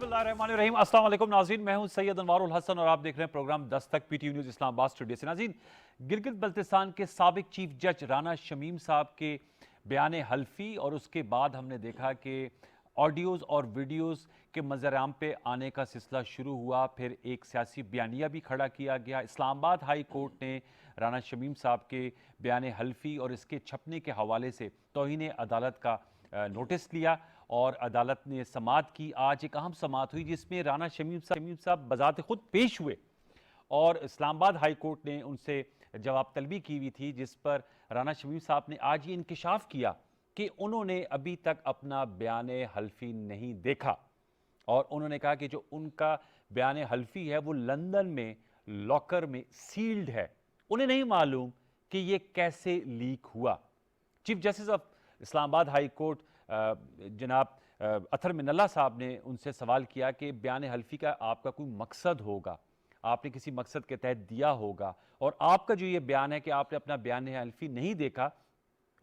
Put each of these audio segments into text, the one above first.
बिस्मिल्लाहिर्रहमानिर्रहीम। अस्सलाम वालेकुम नाज़रीन, मैं हूं सैयद अनवारुल हसन और आप देख रहे हैं प्रोग्राम 10 तक पीटीयू न्यूज़ इस्लामाबाद स्टूडियो से। नाज़रीन, गिलगित बल्तिस्तान के साबिक चीफ जज राना शमीम साहब के बयान हल्फी और उसके बाद हमने देखा कि ऑडियोज़ और वीडियोज़ के मंजराम पे आने का सिलसिला शुरू हुआ। फिर एक सियासी बयानिया भी खड़ा किया गया। इस्लामाबाद हाई कोर्ट ने राना शमीम साहब के बयान हल्फी और इसके छपने के हवाले से तौहीन अदालत का नोटिस लिया और अदालत ने समाअत की। आज एक अहम समाअत हुई जिसमें राना शमीम साहब बजाते खुद पेश हुए और इस्लामाबाद हाई कोर्ट ने उनसे जवाब तलबी की हुई थी, जिस पर राना शमीम साहब ने आज ये इंकिशाफ किया कि उन्होंने अभी तक अपना बयान हल्फी नहीं देखा और उन्होंने कहा कि जो उनका बयान हल्फी है वो लंदन में लॉकर में सील्ड है। उन्हें नहीं मालूम कि ये कैसे लीक हुआ। Chief justice of Islamabad high court जनाब अथर मिनल्ला साहब ने उनसे सवाल किया कि बयान हल्फी का आपका कोई मकसद होगा, आपने किसी मकसद के तहत दिया होगा, और आपका जो ये बयान है कि आपने अपना बयान हल्फी नहीं देखा,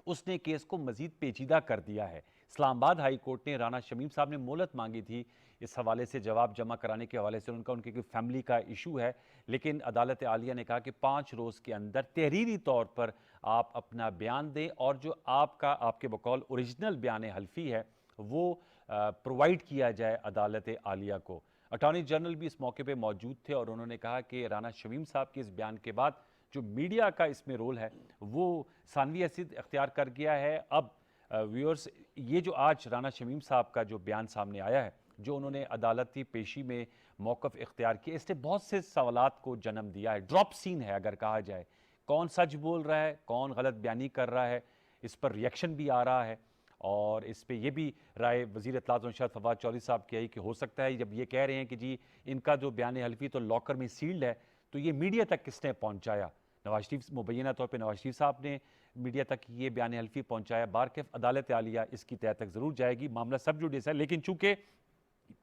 उसने केस को मजीद पेचीदा कर दिया है। इस्लामाबाद हाई कोर्ट ने राना शमीम साहब ने मोहलत मांगी थी इस हवाले से, जवाब जमा कराने के हवाले से। उनकी कोई फैमिली का इशू है, लेकिन अदालत आलिया ने कहा कि 5 रोज़ के अंदर तहरीरी तौर पर आप अपना बयान दें और जो आपके बकौल ओरिजिनल बयान हल्फी है वो प्रोवाइड किया जाए अदालत आलिया को। अटॉर्नी जनरल भी इस मौके पर मौजूद थे और उन्होंने कहा कि राना शमीम साहब के इस बयान के बाद जो मीडिया का इसमें रोल है वो सानवी हैसियत अख्तियार कर गया है। अब व्यूअर्स, ये जो आज राना शमीम साहब का जो बयान सामने आया है, जो उन्होंने अदालती पेशी में मौक़िफ़ इख्तियार किया, इसने बहुत से सवालात को जन्म दिया है। ड्रॉप सीन है अगर कहा जाए, कौन सच बोल रहा है, कौन गलत बयानी कर रहा है, इस पर रिएक्शन भी आ रहा है। और इस पर यह भी राय वज़ीर इत्तलात और इरशाद फवाद चौधरी साहब की आई कि हो सकता है जब ये कह रहे हैं कि जी इनका जो बयान हल्फी तो लॉकर में सील्ड है, तो ये मीडिया तक किसने पहुंचाया? नवाज शरीफ, मुबैना तौर पे नवाज शरीफ साहब ने मीडिया तक ये बयान हल्फी पहुंचाया। बारकेफ अदालत आलिया इसकी तह तक जरूर जाएगी। मामला सब जुडिस है, लेकिन चूंकि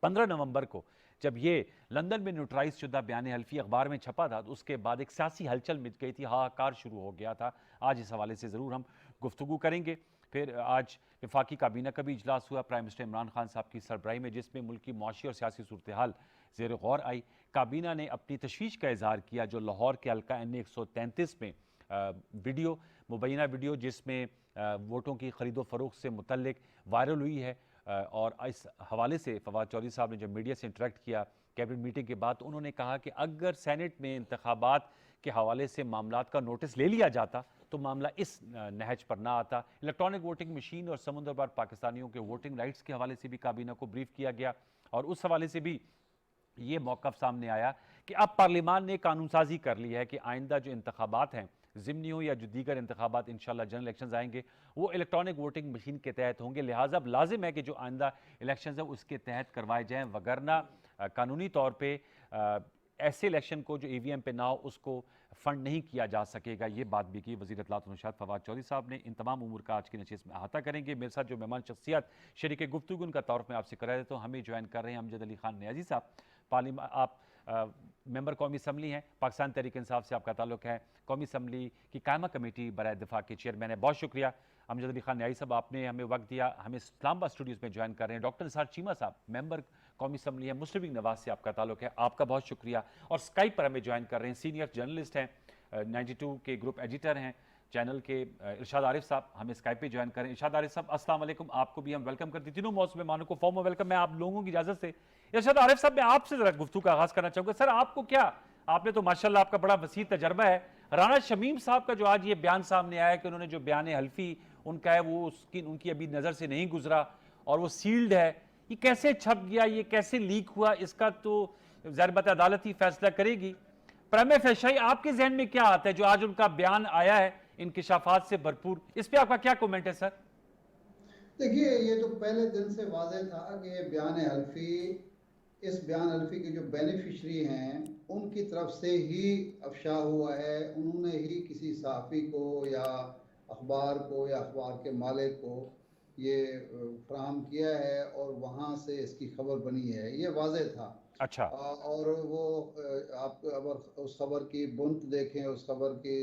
15 नवंबर को जब ये लंदन में न्यूट्राइज शुदा बयान हल्फी अखबार में छपा था, तो उसके बाद एक सियासी हलचल मिट गई थी, हाहाकार शुरू हो गया था। आज इस हवाले से ज़रूर हम गुफ्तगू करेंगे। फिर आज वफाकी काबीना का भी इजलास हुआ प्राइम मिनिस्टर इमरान खान साहब की सरबराही में, जिसमें मुल्क की मुआशी और सियासी सूरत हाल ज़ेर गौर आई। काबीना ने अपनी तशवीश का इजहार किया जो लाहौर के हल्का NA 133 में वीडियो, मुबैना वीडियो जिसमें वोटों की खरीदो फरोख्त से मुतल्लिक वायरल हुई है। और इस हवाले से फवाद चौधरी साहब ने जब मीडिया से इंटरेक्ट किया कैबिनेट मीटिंग के बाद, तो उन्होंने कहा कि अगर सेनेट में इंतखाबात के हवाले से मामलात का नोटिस ले लिया जाता तो मामला इस नहज पर ना आता। इलेक्ट्रॉनिक वोटिंग मशीन और समुद्र पार पाकिस्तानियों के वोटिंग राइट्स के हवाले से भी काबीना को ब्रीफ किया गया और उस हवाले से भी ये मौक़िफ़ सामने आया कि अब पार्लियामान ने कानून साजी कर ली है कि आइंदा जो इंतखाबात हैं, ज़िमनी हो या जो दीगर इंतखाबात इंशाल्लाह जनरल इलेक्शंस आएंगे, वो इलेक्ट्रॉनिक वोटिंग मशीन के तहत होंगे। लिहाजा अब लाजिम है कि जो आइंदा इलेक्शंस है उसके तहत करवाए जाएँ, वगरना कानूनी तौर पर ऐसे इलेक्शन को जो EVM पे ना हो उसको फंड नहीं किया जा सकेगा। ये बात भी की वज़ीर इत्तलात और इरशाद फवाद चौधरी साहब ने। इन तमाम उमूर का आज की नशिस्त में अहाता करेंगे। मेरे साथ जो मेहमान शख्सियत शरीक गुफ्तगू का तौर पर आपसे करा देता हूँ, हमें ज्वाइन कर रहे हैं अमजद अली खान नियाज़ी साहब। आप मेंबर कौमी असम्बली हैं, पाकिस्तान तहरीक इंसाफ से आपका ताल्लुक है, कौमी असम्बली की कायमा कमेटी बराए दिफा के चेयरमैन है। बहुत शुक्रिया अमजद अली खान नियाज़ी साहब, आपने हमें वक्त दिया, हमें इस्लामाबाद स्टूडियोज़ में ज्वाइन कर रहे हैं। डॉक्टर निसार चीमा साहब, मेंबर कौमी असम्बली है, मुस्लिम लीग नवाज से आपका ताल्लुक है, आपका बहुत शुक्रिया। और स्काइप पर हमें ज्वाइन कर रहे हैं सीनियर जर्नलिस्ट हैं, 92 के ग्रुप एडिटर हैं चैनल के, इरशाद आरिफ साहब हमें स्काइप पे ज्वाइन करें। इरशाद आरिफ साहब अस्सलाम वालेकुम, आपको भी हम वेलकम करते हैं। तीनों मौसम मेहमानों को फॉर्म वेलकम। मैं आप लोगों की इजाजत से इरशाद आरिफ साहब, मैं आपसे जरा गुफ्तगू का आगाज करना चाहूंगा। सर, आपको क्या, आपने तो माशाल्लाह आपका बड़ा वसी तजर्बा है, राना शमीम साहब का जो आज ये बयान सामने आया कि उन्होंने जो बयान हल्फी उनका है वो उनकी अभी नजर से नहीं गुजरा और वो सील्ड है, ये कैसे छप गया, ये कैसे लीक हुआ, इसका तो ज़ाहिर बात है अदालत ही फैसला करेगी। प्रेमे फेशाई आपके जहन में क्या आता है जो आज उनका बयान आया है इंकिशाफात से भरपूर, इस पे आपका क्या कमेंट है सर? देखिए, ये तो पहले दिन से वाज़ेह था कि ये बयान हल्फी, इस बयान हल्फी के जो बेनिफिशरी हैं उनकी तरफ से ही अफशा हुआ है। उन्होंने ही किसी सहाफ़ी को या अखबार को या अखबार के मालिक को ये फराहम किया है और वहाँ से इसकी खबर बनी है, ये वाज़ेह था। अच्छा। और वो आप अगर उस खबर की बुनत देखें, उस खबर की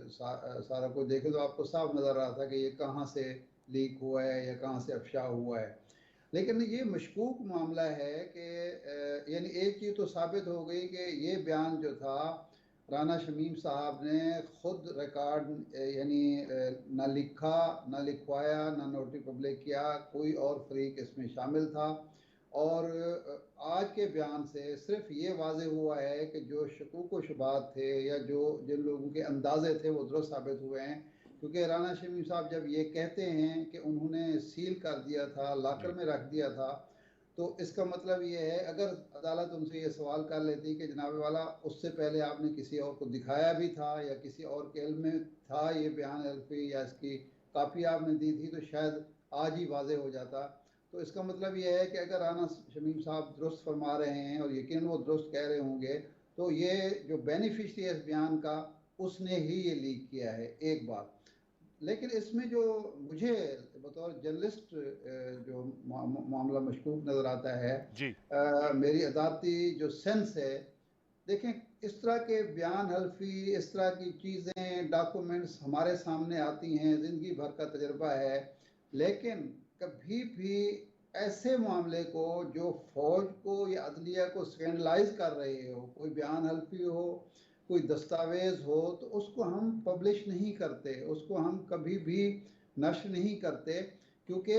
सारा को देखें तो आपको साफ नज़र आ रहा था कि ये कहाँ से लीक हुआ है या कहाँ से अफशा हुआ है। लेकिन ये मशकूक मामला है कि यानी एक चीज़ तो साबित हो गई कि ये बयान जो था राना शमीम साहब ने खुद रिकॉर्ड यानी ना लिखा, ना लिखवाया, ना नोटिस पब्लिक किया, कोई और फरीक इसमें शामिल था। और आज के बयान से सिर्फ ये वाज़े हुआ है कि जो शकूक व शुबात थे या जो जिन लोगों के अंदाजे थे वो दुरुस्त साबित हुए हैं। क्योंकि राना शमीम साहब जब ये कहते हैं कि उन्होंने सील कर दिया था, लाकर में रख दिया था, तो इसका मतलब ये है अगर अदालत उनसे ये सवाल कर लेती कि जनाब वाला उससे पहले आपने किसी और को दिखाया भी था या किसी और के इल्म में था ये बयान हल्फी या इसकी कापी आपने दी थी, तो शायद आज ही वाजे हो जाता। तो इसका मतलब ये है कि अगर राना शमीम साहब दुरुस्त फरमा रहे हैं और यकीन वो दुरुस्त कह रहे होंगे, तो ये जो बेनिफिशरी है इस बयान का उसने ही ये लीक किया है, एक बात। लेकिन इसमें जो मुझे बतौर जर्नलिस्ट जो मामला मशकूक नज़र आता है, जी मेरी अदालती जो सेंस है, देखें इस तरह के बयान हल्फी, इस तरह की चीज़ें, डॉक्यूमेंट्स हमारे सामने आती हैं, ज़िंदगी भर का तजर्बा है। लेकिन कभी भी ऐसे मामले को जो फौज को या अदलिया को स्कैंडलाइज कर रहे हो, कोई बयान हल्फी हो, कोई दस्तावेज हो, तो उसको हम पब्लिश नहीं करते, उसको हम कभी भी नश्र नहीं करते। क्योंकि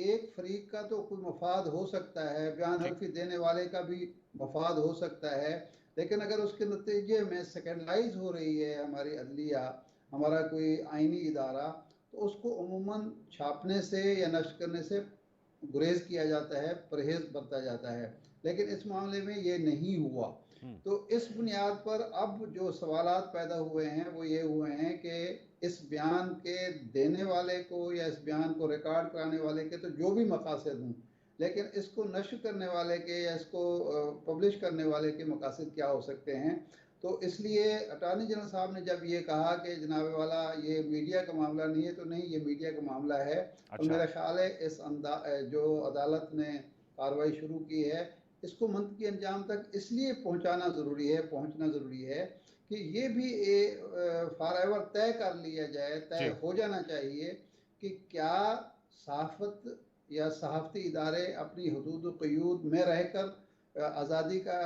एक फरीक का तो कोई मफाद हो सकता है, बयान जी हल्फी देने वाले का भी मफाद हो सकता है, लेकिन अगर उसके नतीजे में सेकेंडलाइज हो रही है हमारी अदलिया, हमारा कोई आइनी इदारा, तो उसको अमूमन छापने से या नश्र करने से गुरेज किया जाता है, परहेज बरता जाता है। लेकिन इस मामले में ये नहीं हुआ। तो इस बुनियाद पर अब जो सवालात पैदा हुए हैं वो ये हुए हैं कि इस बयान के देने वाले को या इस बयान को रिकॉर्ड कराने वाले के तो जो भी मकासद हों, लेकिन इसको नश्र करने वाले के या इसको पब्लिश करने वाले के मकासद क्या हो सकते हैं। तो इसलिए अटॉर्नी जनरल साहब ने जब ये कहा कि जनाब वाला ये मीडिया का मामला नहीं है, तो नहीं, ये मीडिया का मामला है। और अच्छा मेरा ख्याल है इस जो अदालत ने कार्रवाई शुरू की है, इसको मंतकी अंजाम तक इसलिए पहुंचाना ज़रूरी है, पहुंचना ज़रूरी है कि ये भी फॉर एवर तय कर लिया जाए, जी तय हो जाना चाहिए कि क्या सहाफ़त या सहाफ़ती इदारे अपनी हदूद क़यूद में रहकर आज़ादी का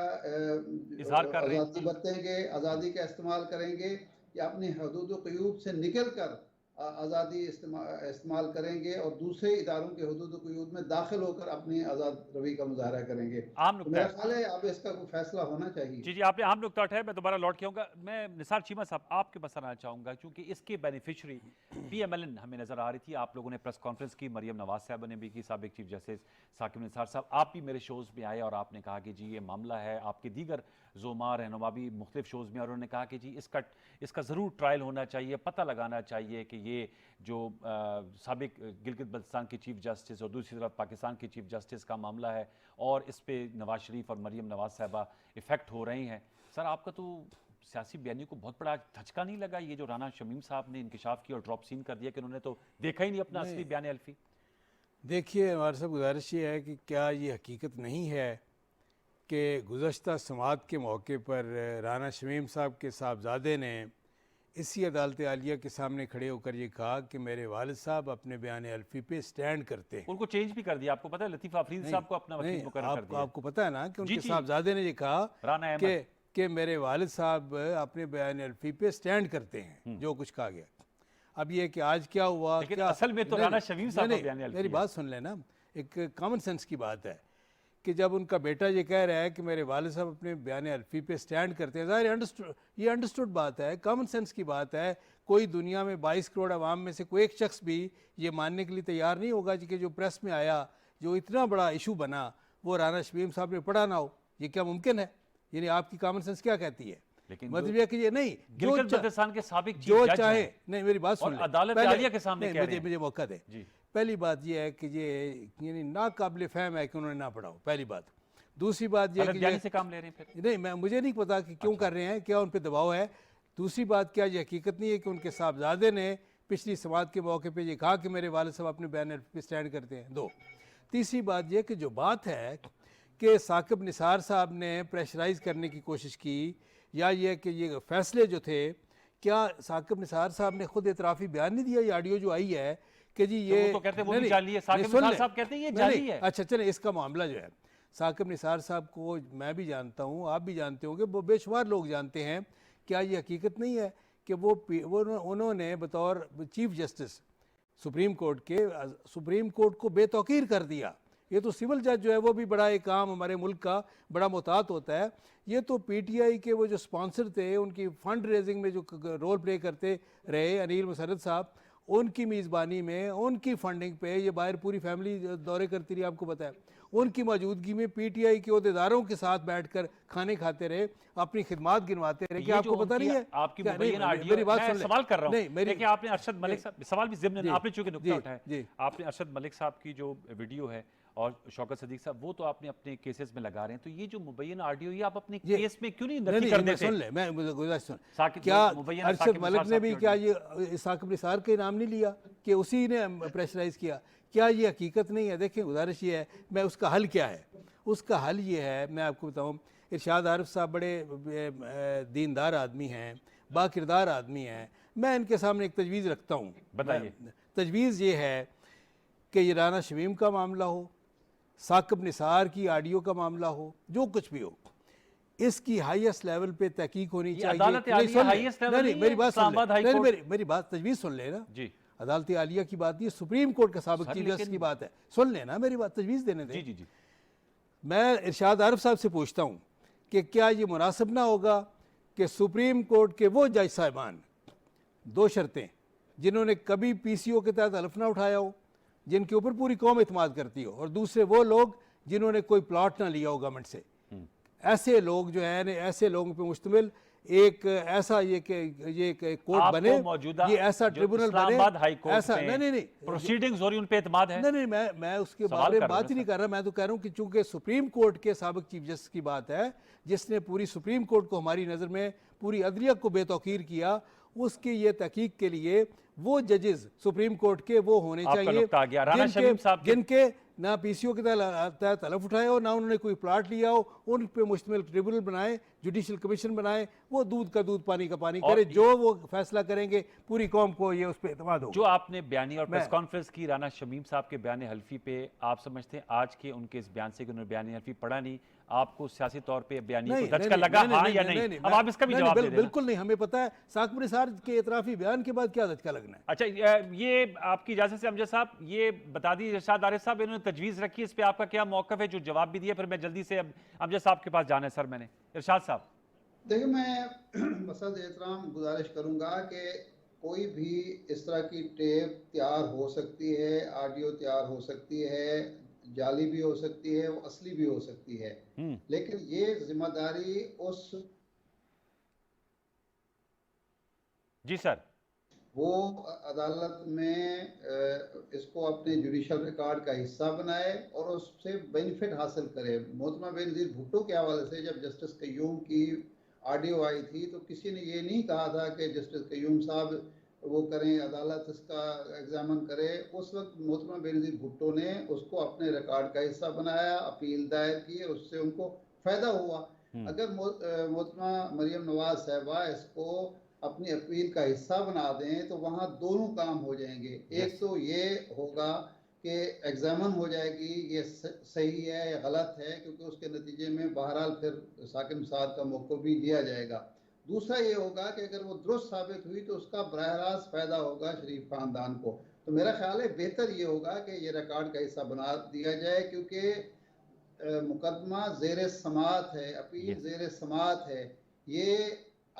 इजहार कर रहे हैं आज़ादी बरतेंगे, आज़ादी का इस्तेमाल करेंगे, या अपनी हदूद क़यूद से निकल कर आज़ादी इस्तेमाल करेंगे और दूसरे इदारों के हदूद क़यूद में दाखिल होकर अपनी आज़ाद रवी का मुजाहरा करेंगे। आम तो नुकता मेरा है ख्याल है अब इसका कोई फैसला होना चाहिए। जी जी आपने अहम नुकता उठाया। मैं दोबारा लौट के आऊँगा। मैं निसार चीमा साहब आपके पास आना चाहूँगा क्योंकि इसके बेनिफिशरी PMLN हमें नज़र आ रही थी। आप लोगों ने प्रेस कॉन्फ्रेंस की, मरियम नवाज साहब ने भी की, साबिक चीफ जस्टिस साकिब निसार साहब, आप भी मेरे शोज़ में आए और आपने कहा कि जी ये मामला है। आपके दीगर ज़ोमा रहनुमा भी मुख्तलिफ शोज़ में, और उन्होंने कहा कि जी इसका ज़रूर ट्रायल होना चाहिए, पता लगाना चाहिए कि ये जो साबिक गिलगित बल्तिस्तान की चीफ जस्टिस और दूसरी तरफ पाकिस्तान की चीफ जस्टिस का मामला है और इस पे नवाज शरीफ और मरियम नवाज साहबा इफेक्ट हो रही हैं। सर आपका तो सियासी बयानी को बहुत बड़ा धचका नहीं लगा ये जो राना शमीम साहब ने इंकिशाफ किया और ड्रॉप सीन कर दिया कि उन्होंने तो देखा ही नहीं अपना असली बयान अल्फी? देखिए हमारे साहब, गुजारिश ये है कि क्या ये हकीकत नहीं है कि गुज़श्ता समात के मौके पर राना शमीम साहब के साहबजादे ने इसी अदालत आलिया के सामने खड़े होकर ये कहा कि मेरे वालिद साहब अपने बयान अल्फी पे स्टैंड करते हैं। उनको चेंज भी कर दिया, आपको पता है, लतीफ़ आफरीदी साहब को अपना वकील मुकर्रर कर दिया। आपको पता है ना कि जी, उनके जी। साहबजादे ने ये कहा राना कि मेरे वालिद साहब अपने बयान अल्फी पे स्टैंड करते हैं, जो कुछ कहा गया। अब ये कि आज क्या हुआ, लेकिन क्या असल में तो नहीं, राना शमीम साहब का नहीं, बयान अल्फी मेरी है। बात सुन लेना। एक कॉमन सेंस की बात है कि जब उनका बेटा ये कह रहा है कि मेरे वालिद साहब अपने बयान अल्फी पे स्टैंड करते हैं, ज़ाहिर ये अंडरस्टूड बात है, कॉमन सेंस की बात है। कोई दुनिया में 22 करोड़ आवाम में से कोई एक शख्स भी ये मानने के लिए तैयार नहीं होगा कि जो प्रेस में आया, जो इतना बड़ा इशू बना, वो राना शमीम साहब ने पढ़ा ना हो। ये क्या मुमकिन है? यानी आपकी कॉमन सेंस क्या कहती है? लेकिन मतलब यह कि ये नहीं, गिलगित बल्तिस्तान के साबिक चीफ जो जज चाहे, हैं नहीं मेरी बात सुन और ले, अदालत पहले- आलिया के सामने नहीं, कह रहे हैं। मुझे मौका दे। जी पहली बात यह है कि ये यानी नाकाबिल फहम है कि उन्होंने ना पढ़ा हो, पहली बात। दूसरी बात यह गलत कि बयानी से काम ले रहे हैं फिर। नहीं, मुझे नहीं पता कि क्यों कर रहे हैं, क्या उन पर दबाव है। दूसरी बात, क्या ये हकीकत नहीं है कि उनके साहबजादे ने पिछली समात के मौके पे ये कहा कि मेरे वालिद साहब अपने बयान पे स्टैंड करते हैं? दो। तीसरी बात यह कि जो बात है कि साकिब निसार साहब ने प्रेशराइज करने की कोशिश की, या ये कि ये फैसले जो थे, क्या साकिब निसार साहब ने खुद इतराफ़ी बयान नहीं दिया? ये ऑडियो जो आई है कि जी ये वो तो कहते हैं वो भी नहीं, जाली है, नहीं, साकिब सुन निसार ले। साहब कहते हैं ये नहीं, जाली नहीं, है। अच्छा चले, इसका मामला जो है साकिब निसार साहब को मैं भी जानता हूँ, आप भी जानते होंगे, वो बेशुमार लोग जानते हैं। क्या ये हकीकत नहीं है कि वो उन्होंने बतौर चीफ जस्टिस सुप्रीम कोर्ट के सुप्रीम कोर्ट को बेतौकीर कर दिया। ये तो सिविल जज जो है वो भी बड़ा एक काम हमारे मुल्क का बड़ा मुतात होता है। ये तो पीटीआई के वो जो स्पॉन्सर थे, उनकी फंड रेजिंग में जो रोल प्ले करते रहे अनिल मुसरत साहब, उनकी मेज़बानी में, उनकी फंडिंग पे ये बाहर पूरी फैमिली दौरे करती रही, आपको पता है। उनकी मौजूदगी में पीटीआई के अहदेदारों के साथ बैठकर खाने खाते रहे, अपनी खिदमत गिनवाते रहे। क्या आपको पता नहीं है? आपकी क्या नहीं, मुबैयन ऑडियो, मेरी बात मैं सुन ले। सवाल कर रहा हूं। नहीं, मेरी देखिए आपने अरशद मलिक साहब, सवाल भी ज़िम्न आपने चूंकि नुक्ता उठाया, जी। आपने अरशद मलिक साहब की जो वीडियो है और शौकत सदीक साहब, वो तो आपने अपने केसेस में लगा रहे हैं, तो ये जो मुबैयन ऑडियो ये आप अपने केस में क्यों नहीं नफी कर देते? सुन ले, मैं गुजारिश सुन। साकिब क्या मुबैयन अरशद साकिब मलिक निसार ने साहब भी की क्या ये साकिब निसार के नाम नहीं लिया कि उसी ने प्रेशराइज किया? क्या ये हकीकत नहीं है? देखें, गुजारिश ये है, मैं उसका हल क्या है, उसका हल ये है, मैं आपको बताऊँ। इरशाद आरिफ साहब बड़े दीनदार आदमी हैं, बाकिरदार आदमी हैं। मैं इनके सामने एक तजवीज़ रखता हूँ। बताइए। तजवीज़ ये है कि ये राना शमीम का मामला हो, साकिब निसार की ऑडियो का मामला हो, जो कुछ भी हो, इसकी हाईएस्ट लेवल पे तहकीक होनी चाहिए। अदालत आलिया हाईएस्ट लेवल नहीं है, मेरी बात सुन इस्लामाबाद हाई ले, कोर्ट। मेरी बात तजवीज़ सुन लेना जी अदालत आलिया की बात नहीं, सुप्रीम कोर्ट का साबिक सर, चीफ जस्टिस लेकिन- की बात है। सुन लेना मेरी बात, तजवीज़ देने दे। जी जी जी मैं इरशाद आरिफ साहब से पूछता हूँ कि क्या ये मुनासिब ना होगा कि सुप्रीम कोर्ट के वो जज साहिबान, दो शर्तें, जिन्होंने कभी पीसीओ के तहत हल्फ ना उठाया हो, जिनके ऊपर पूरी कौम इत्माद करती हो, और दूसरे वो लोग जिन्होंने कोई प्लॉट ना लिया हो गवर्नमेंट से, ऐसे लोग जो है, ऐसे लोगों पे मुश्तमिल एक ऐसा ये कोर्ट आपको बने, मौजूदा ये ऐसा जो ट्रिब्यूनल इस्लामाबाद हाई बने, कोर्ट ऐसा में नहीं प्रोसीडिंग्स हो रही, उन पे एतमाद है? नहीं, मैं उसके सवाल बारे कर में रहा बात हूं ही नहीं कर रहा। मैं तो कह रहा हूँ कि चूंकि सुप्रीम कोर्ट के साबिक चीफ जस्टिस की बात है, जिसने पूरी सुप्रीम कोर्ट को हमारी नज़र में पूरी अदलिया को बेतौकीर किया, उसके ये तहकीक के लिए वो जजेस सुप्रीम कोर्ट के वो होने आपका चाहिए नुक्ता आ गया। राना शमीम साहब के- जिनके ना पीसीओ के तहत हलफ उठाया हो, ना उन्होंने कोई प्लाट लिया हो, उन पे मुश्तमिल ट्रिब्यूनल बनाए, जुडिशल कमीशन बनाए, वो दूध का दूध पानी का पानी और करे, जो वो फैसला करेंगे पूरी कौम को ये उस पर एतमाद हो। जो आपने बयानी और प्रेस कॉन्फ्रेंस की राना शमीम साहब के बयान हल्फी पे, आप समझते हैं आज के उनके इस बयान से कि उन्होंने बयान हल्फी पढ़ा नहीं, आपको सियासी तौर पे बयानी को धचका लगा, हाँ या नहीं? अब आप इसका भी जवाब दे देना। बिल्कुल नहीं, हमें पता है साकिब निसार के इतराफी बयान के बाद क्या धचका लगना है। अच्छा, ये आपकी इजाजत से अमजद साहब ये बता दी, इरशाद आरिफ साहब इन्होंने तजवीज़ रखी, इस पे आपका क्या मौक़िफ़ है? जो जवाब भी दिया, फिर मैं जल्दी से अमजद साहब के पास जाना है सर मैंने। इरशाद साहब, देखिए, मैं मसद एहतराम गुजारिश करूंगा कि कोई भी इस तरह की टेप तैयार हो सकती है, ऑडियो तैयार हो सकती है, जाली भी हो सकती है, वो असली भी हो सकती है, लेकिन ये जिम्मेदारी उस जी सर, वो अदालत में इसको अपने जुडिशल रिकॉर्ड का हिस्सा बनाए और उससे बेनिफिट हासिल करे। मोहतरमा बेनज़ीर भुट्टो के हवाले से जब जस्टिस कय्यूम की ऑडियो आई थी तो किसी ने ये नहीं कहा था कि जस्टिस कय्यूम साहब वो करें, अदालत इसका एग्जामिन करे। उस वक्त मोहतरमा बेनज़ीर भुट्टो ने उसको अपने रिकॉर्ड का हिस्सा बनाया, अपील दायर की, उससे उनको फ़ायदा हुआ। अगर मोहतरमा मरियम नवाज साहिबा इसको अपनी अपील का हिस्सा बना दें तो वहाँ दोनों काम हो जाएंगे। एक तो ये होगा कि एग्जामिन हो जाएगी ये सही है या गलत है, क्योंकि उसके नतीजे में बहरहाल फिर साकिब निसार का मौक़िफ़ भी लिया जाएगा। दूसरा ये होगा कि अगर वो दुरुस्त साबित हुई तो उसका बराह रास्त फ़ायदा होगा शरीफ ख़ानदान को। तो मेरा ख्याल है बेहतर ये होगा कि ये रिकॉर्ड का हिस्सा बना दिया जाए, क्योंकि मुकदमा ज़ेर समाअत है, अपील ज़ेर समाअत है। ये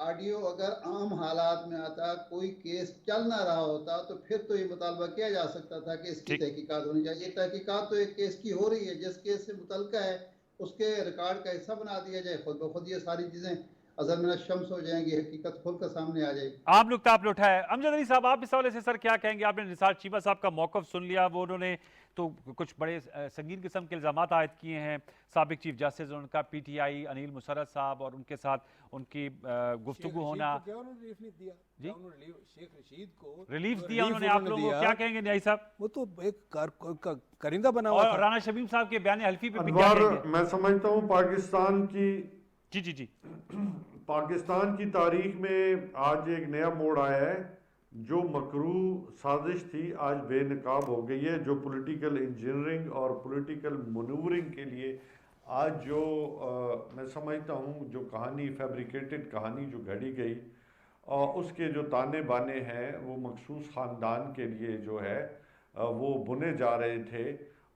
ऑडियो अगर आम हालात में आता, कोई केस चल ना रहा होता, तो फिर तो ये मुतालबा किया जा सकता था कि इसकी तहकीकात होनी चाहिए। ये तहकीकात तो एक केस की हो रही है, जिस केस से मुतल्लिका है उसके रिकॉर्ड का हिस्सा बना दिया जाए, खुद ब खुद ये सारी चीज़ें अज़र मिन शम्स हो जाएंगी, हकीकत खुल कर सामने आ जाएगी। आप नुकता आपने उठाया। अमजद अली साहब, आप इस हवाले से सर क्या कहेंगे? आपने निसार चीमा साहब का मौक़िफ़ सुन लिया, वो उन्होंने तो कुछ बड़े संगीन किस्म के इल्ज़ामात आयद किए हैं साबिक चीफ जस्टिस, उनका पीटीआई अनिल मुसरत साहब और उनके साथ उनकी गुफ्तगू होना। क्या उन्होंने रिलीफ नहीं दिया? जी, उन्होंने शेख रशीद को रिलीफ दिया उन्होंने। आप लोगों को क्या कहेंगे न्यायी साहब? वो तो एक करिंदा बना हुआ और था। राना शमीम साहब के बयान हल्फी पे भी क्या कहेंगे? मैं समझता हूँ पाकिस्तान की जी जी जी पाकिस्तान की तारीख में आज एक नया मोड़ आया है जो मकरू साजिश थी आज बेनकाब हो गई है। जो पॉलिटिकल इंजीनियरिंग और पॉलिटिकल मनूवरिंग के लिए आज जो मैं समझता हूँ जो कहानी फैब्रिकेटेड कहानी जो घड़ी गई और उसके जो ताने बाने हैं वो मखसूस ख़ानदान के लिए जो है वो बुने जा रहे थे।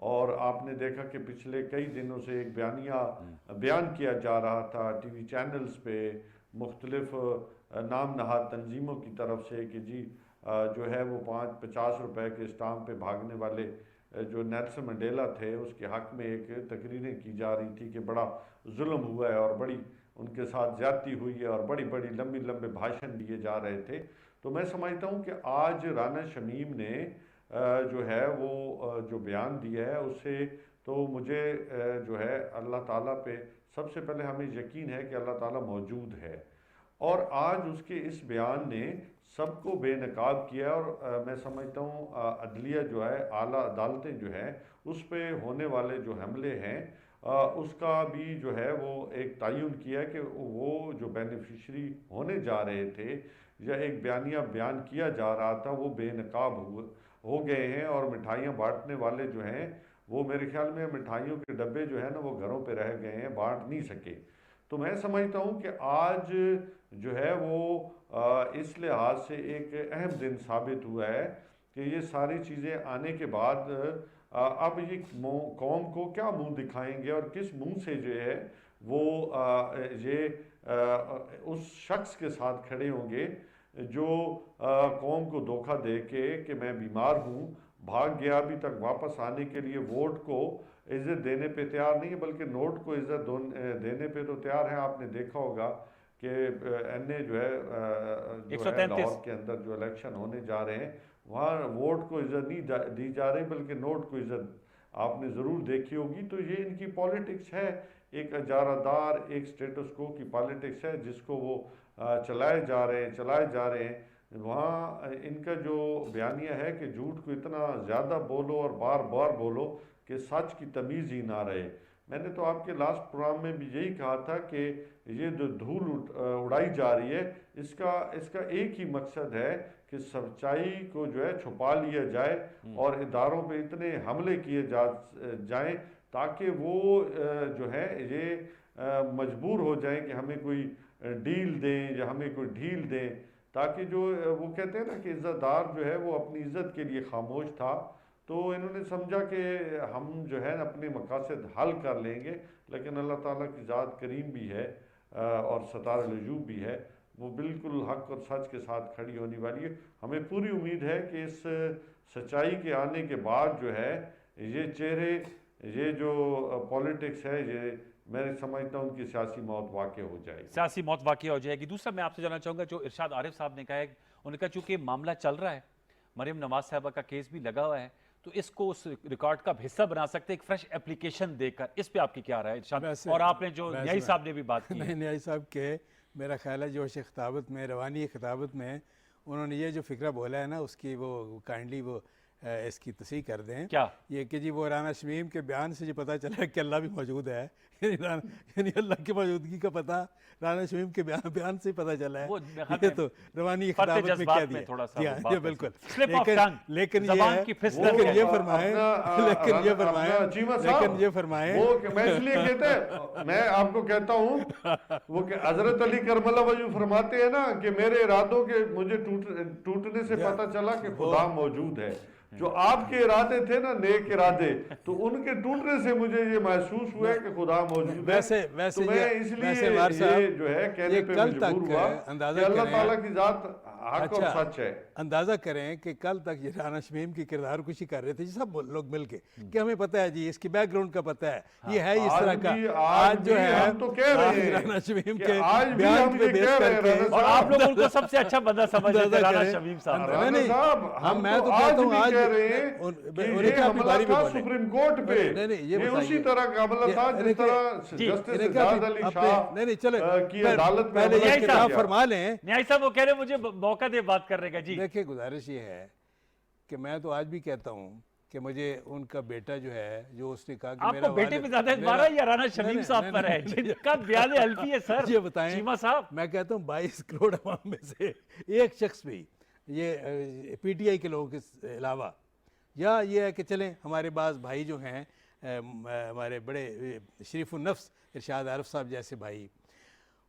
और आपने देखा कि पिछले कई दिनों से एक बयान किया जा रहा था टीवी चैनल्स पे मुख्तलिफ नाम नहाद तंजीमों की तरफ से कि जी जो है वो 50 रुपए के स्टाम्प पे भागने वाले जो नेल्सन मंडेला थे उसके हक़ में एक तकरीरें की जा रही थी कि बड़ा जुल्म हुआ है और बड़ी उनके साथ ज़्यादती हुई है और बड़ी बड़ी लंबे भाषण दिए जा रहे थे। तो मैं समझता हूँ कि आज राना शमीम ने जो है वो जो बयान दिया है उससे तो मुझे जो है अल्लाह ताला पे सबसे पहले हमें यकीन है कि अल्लाह ताला मौजूद है और आज उसके इस बयान ने सबको बेनकाब किया। और मैं समझता हूँ अदलिया जो है आला अदालतें जो हैं उस पर होने वाले जो हमले हैं उसका भी जो है वो एक तयन किया कि वो जो बेनिफिशरी होने जा रहे थे या एक बयान किया जा रहा था वो बेनकाब हो गए हैं। और मिठाइयाँ बांटने वाले जो हैं वो मेरे ख्याल में मिठाइयों के डब्बे जो है ना वो घरों पे रह गए हैं, बांट नहीं सके। तो मैं समझता हूँ कि आज जो है वो इस लिहाज से एक अहम दिन साबित हुआ है कि ये सारी चीज़ें आने के बाद अब ये कौम को क्या मुंह दिखाएंगे और किस मुंह से जो है वो ये उस शख्स के साथ खड़े होंगे जो कौम को धोखा दे के कि मैं बीमार हूँ, भाग गया, अभी तक वापस आने के लिए वोट को इज़्ज़त देने पे तैयार नहीं है बल्कि नोट को इज़्ज़त देने पे तो तैयार है। आपने देखा होगा कि एनए जो है लाहौर के अंदर जो इलेक्शन होने जा रहे हैं वहाँ वोट को इज़्ज़त नहीं दी जा रही बल्कि नोट को इज़्ज़त आपने ज़रूर देखी होगी। तो ये इनकी पॉलिटिक्स है, एक इजारादार एक स्टेटस को की पॉलिटिक्स है जिसको वो चलाए जा रहे हैं। वहाँ इनका जो बयानिया है कि झूठ को इतना ज़्यादा बोलो और बार बार बोलो कि सच की तमीज़ ही ना रहे। मैंने तो आपके लास्ट प्रोग्राम में भी यही कहा था कि ये जो धूल उड़ाई जा रही है इसका एक ही मकसद है कि सच्चाई को जो है छुपा लिया जाए और इदारों पे इतने हमले किए जाएं ताकि वो जो है ये मजबूर हो जाएं कि हमें कोई डील दें या हमें कोई ढील दें, ताकि जो वो कहते हैं ना कि इज़्ज़तदार जो है वो अपनी इज़्ज़त के लिए खामोश था। तो इन्होंने समझा कि हम जो है अपने मकासद हल कर लेंगे, लेकिन अल्लाह ताला की ज़ात करीम भी है और सतार लजूब भी है, वो बिल्कुल हक़ और सच के साथ खड़ी होने वाली है। हमें पूरी उम्मीद है कि इस सच्चाई के आने के बाद जो है ये चेहरे ये जो पॉलिटिक्स है ये मैं समझता हूँ कि सियासी मौत वाक़ हो जाएगी, सियासी मौत वाक़ हो जाएगी। दूसरा मैं आपसे जानना चाहूँगा जो इरशाद आरिफ साहब ने कहा है, उन्होंने कहा चूँकि मामला चल रहा है, मरियम नवाज साहबा का केस भी लगा हुआ है तो इसको उस रिकॉर्ड का हिस्सा बना सकते हैं एक फ्रेश एप्लीकेशन देकर, इस पे आपकी क्या राय है इरशाद? और आपने जो न्यायी साहब ने भी बात की नहीं, न्यायी साहब के मेरा ख्याल है जो खिताबत में रवानी खिताबत में उन्होंने ये जो फिक्रा बोला है ना उसकी वो काइंडली वो इसकी तस्हीह कर दें क्या ये कि जी वो राना शमीम के बयान से जो पता चला कि अल्लाह भी मौजूद है यानी अल्लाह की मौजूदगी का पता राना शमीम के बयान से ही पता चला है। ये तो रवानी खिताबत में क्या दिया बिल्कुल, लेकिन ये फरमाए मैं इसलिए कहते हैं, मैं आपको कहता हूँ वो कि हजरत अली करबला वजू फरमाते हैं ना कि मेरे इरादों के मुझे टूटने से पता चला कि खुदा मौजूद है। जो आपके इरादे थे ना नेक इरादे, तो उनके टूटने से मुझे ये महसूस हुआ है कि खुदा मौजूद है। वैसे तो मैं इसलिए ये जो है कहने पे मजबूर हुआ कि अल्लाह ताला की जात हक और सच है। अंदाजा करें कि कल तक ये राना शमीम की किरदार कुशी कर रहे थे सब लोग मिलके कि हमें पता है जी इसकी बैकग्राउंड का पता है, ये है इस तरह का। आज जो है हम तो कह रहे हैं राना शमीम के बयान पे बेस करके और आप लोग उनको सबसे अच्छा बंदा समझते हैं राना शमीम साहब। नहीं, हम मैं तो कहता हूं आज रहे हैं कि ये हमला था सुप्रीम कोर्ट पे, ये उसी तरह का हमला था जिस तरह जस्टिस इजाद अली शाह की अदालत में पहले किताब फरमा लें। न्यायी साहब वो कह रहे मुझे मौका दे बात करने का। जी देखिए गुजारिश ये है कि मैं तो आज भी कहता हूँ कि मुझे उनका बेटा जो है जो उसने कहा कि आपको बेटे पे ज्यादा इतबार है या राना शमीम साहब पर है जिनका बयान हल्फी है सर? ये बताएं चीमा साहब, मैं कहता हूँ 22 करोड़ अवाम में से एक शख्स भी ये पीटीआई के लोगों के अलावा, या ये है कि चलें हमारे पास भाई जो हैं हमारे बड़े शरीफ नफ्स इरशाद आरिफ साहब जैसे भाई,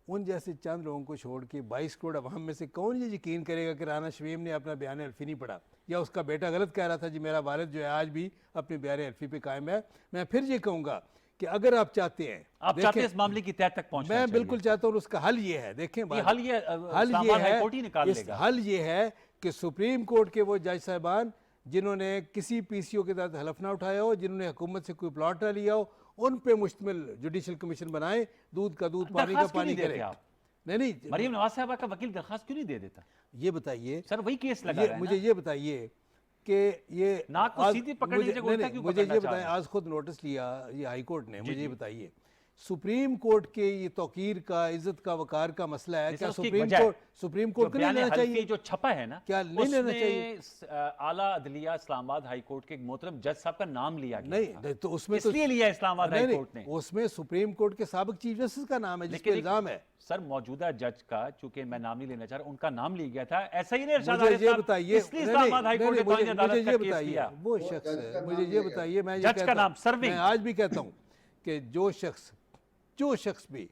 उन जैसे चंद लोगों को छोड़ के 22 करोड़ अवाम में से कौन ये यकीन करेगा कि राना शमीम ने अपना बयान अल्फी नहीं पढ़ा, या उसका बेटा गलत कह रहा था जी मेरा वालिद जो है आज भी अपने बयान अल्फी पे कायम है। मैं फिर ये कहूँगा कि अगर आप चाहते हैं, आप चाहते हैं इस मामले की तह तक पहुंचना, मैं बिल्कुल चाहता हूँ, उसका हल ये है, देखें हल ये इस्लामाबाद हाई कोर्ट ही निकाल लेगा। हल ये है कि सुप्रीम कोर्ट के वो जज साहबान जिन्होंने किसी पीसीओ के तहत हलफ ना उठाया हो, जिन्होंने हुकूमत से कोई प्लॉट ना लिया हो, उन पे मुश्तमिल जुडिशल कमीशन बनाए, दूध का दूध पानी का पानी करे। नहीं, मरियम नवाज साहबा का वकील दरखास्त क्यों नहीं दे देता? ये बताइए सर, वही केस लगा रहा है मुझे ये बताइए कि ये नाक को सीधी पकड़ने की जगह उल्टा क्यों मुझे ये पकड़ना चाह बताएं, रहे हैं? आज खुद नोटिस लिया ये हाई कोर्ट ने, मुझे ये बताइए सुप्रीम कोर्ट के ये तौकीर का, इज्जत का, वकार का मसला है, क्या सुप्रीम कोर्ट को नहीं लेना चाहिए? जो छपा है ना, क्या नहीं लेना चाहिए? आला अदलिया इस्लामाबाद हाई कोर्ट के एक मोहतरम जज साहब का नाम लिया गया नहीं तो उसमें इसलिए लिया इस्लामाबाद हाई कोर्ट ने, उसमें सुप्रीम कोर्ट के साबिक चीफ जस्टिस का नाम है जिस पे इल्जाम है। सर, मौजूदा जज का, चूंकि मैं नाम नहीं लेना चाह रहा, उनका नाम लिया गया था, ऐसा ही नहीं इरशाद मुझे आरिफ ये साहब, बताइए, इसलिए इस्लामाबाद हाई कोर्ट ने तौहीन अदालत का केस किया। वो शख्स है, मुझे ये बताइए, मैं जज का नाम सर्विंग, मैं आज भी कहता हूँ कि जो शख्स भी,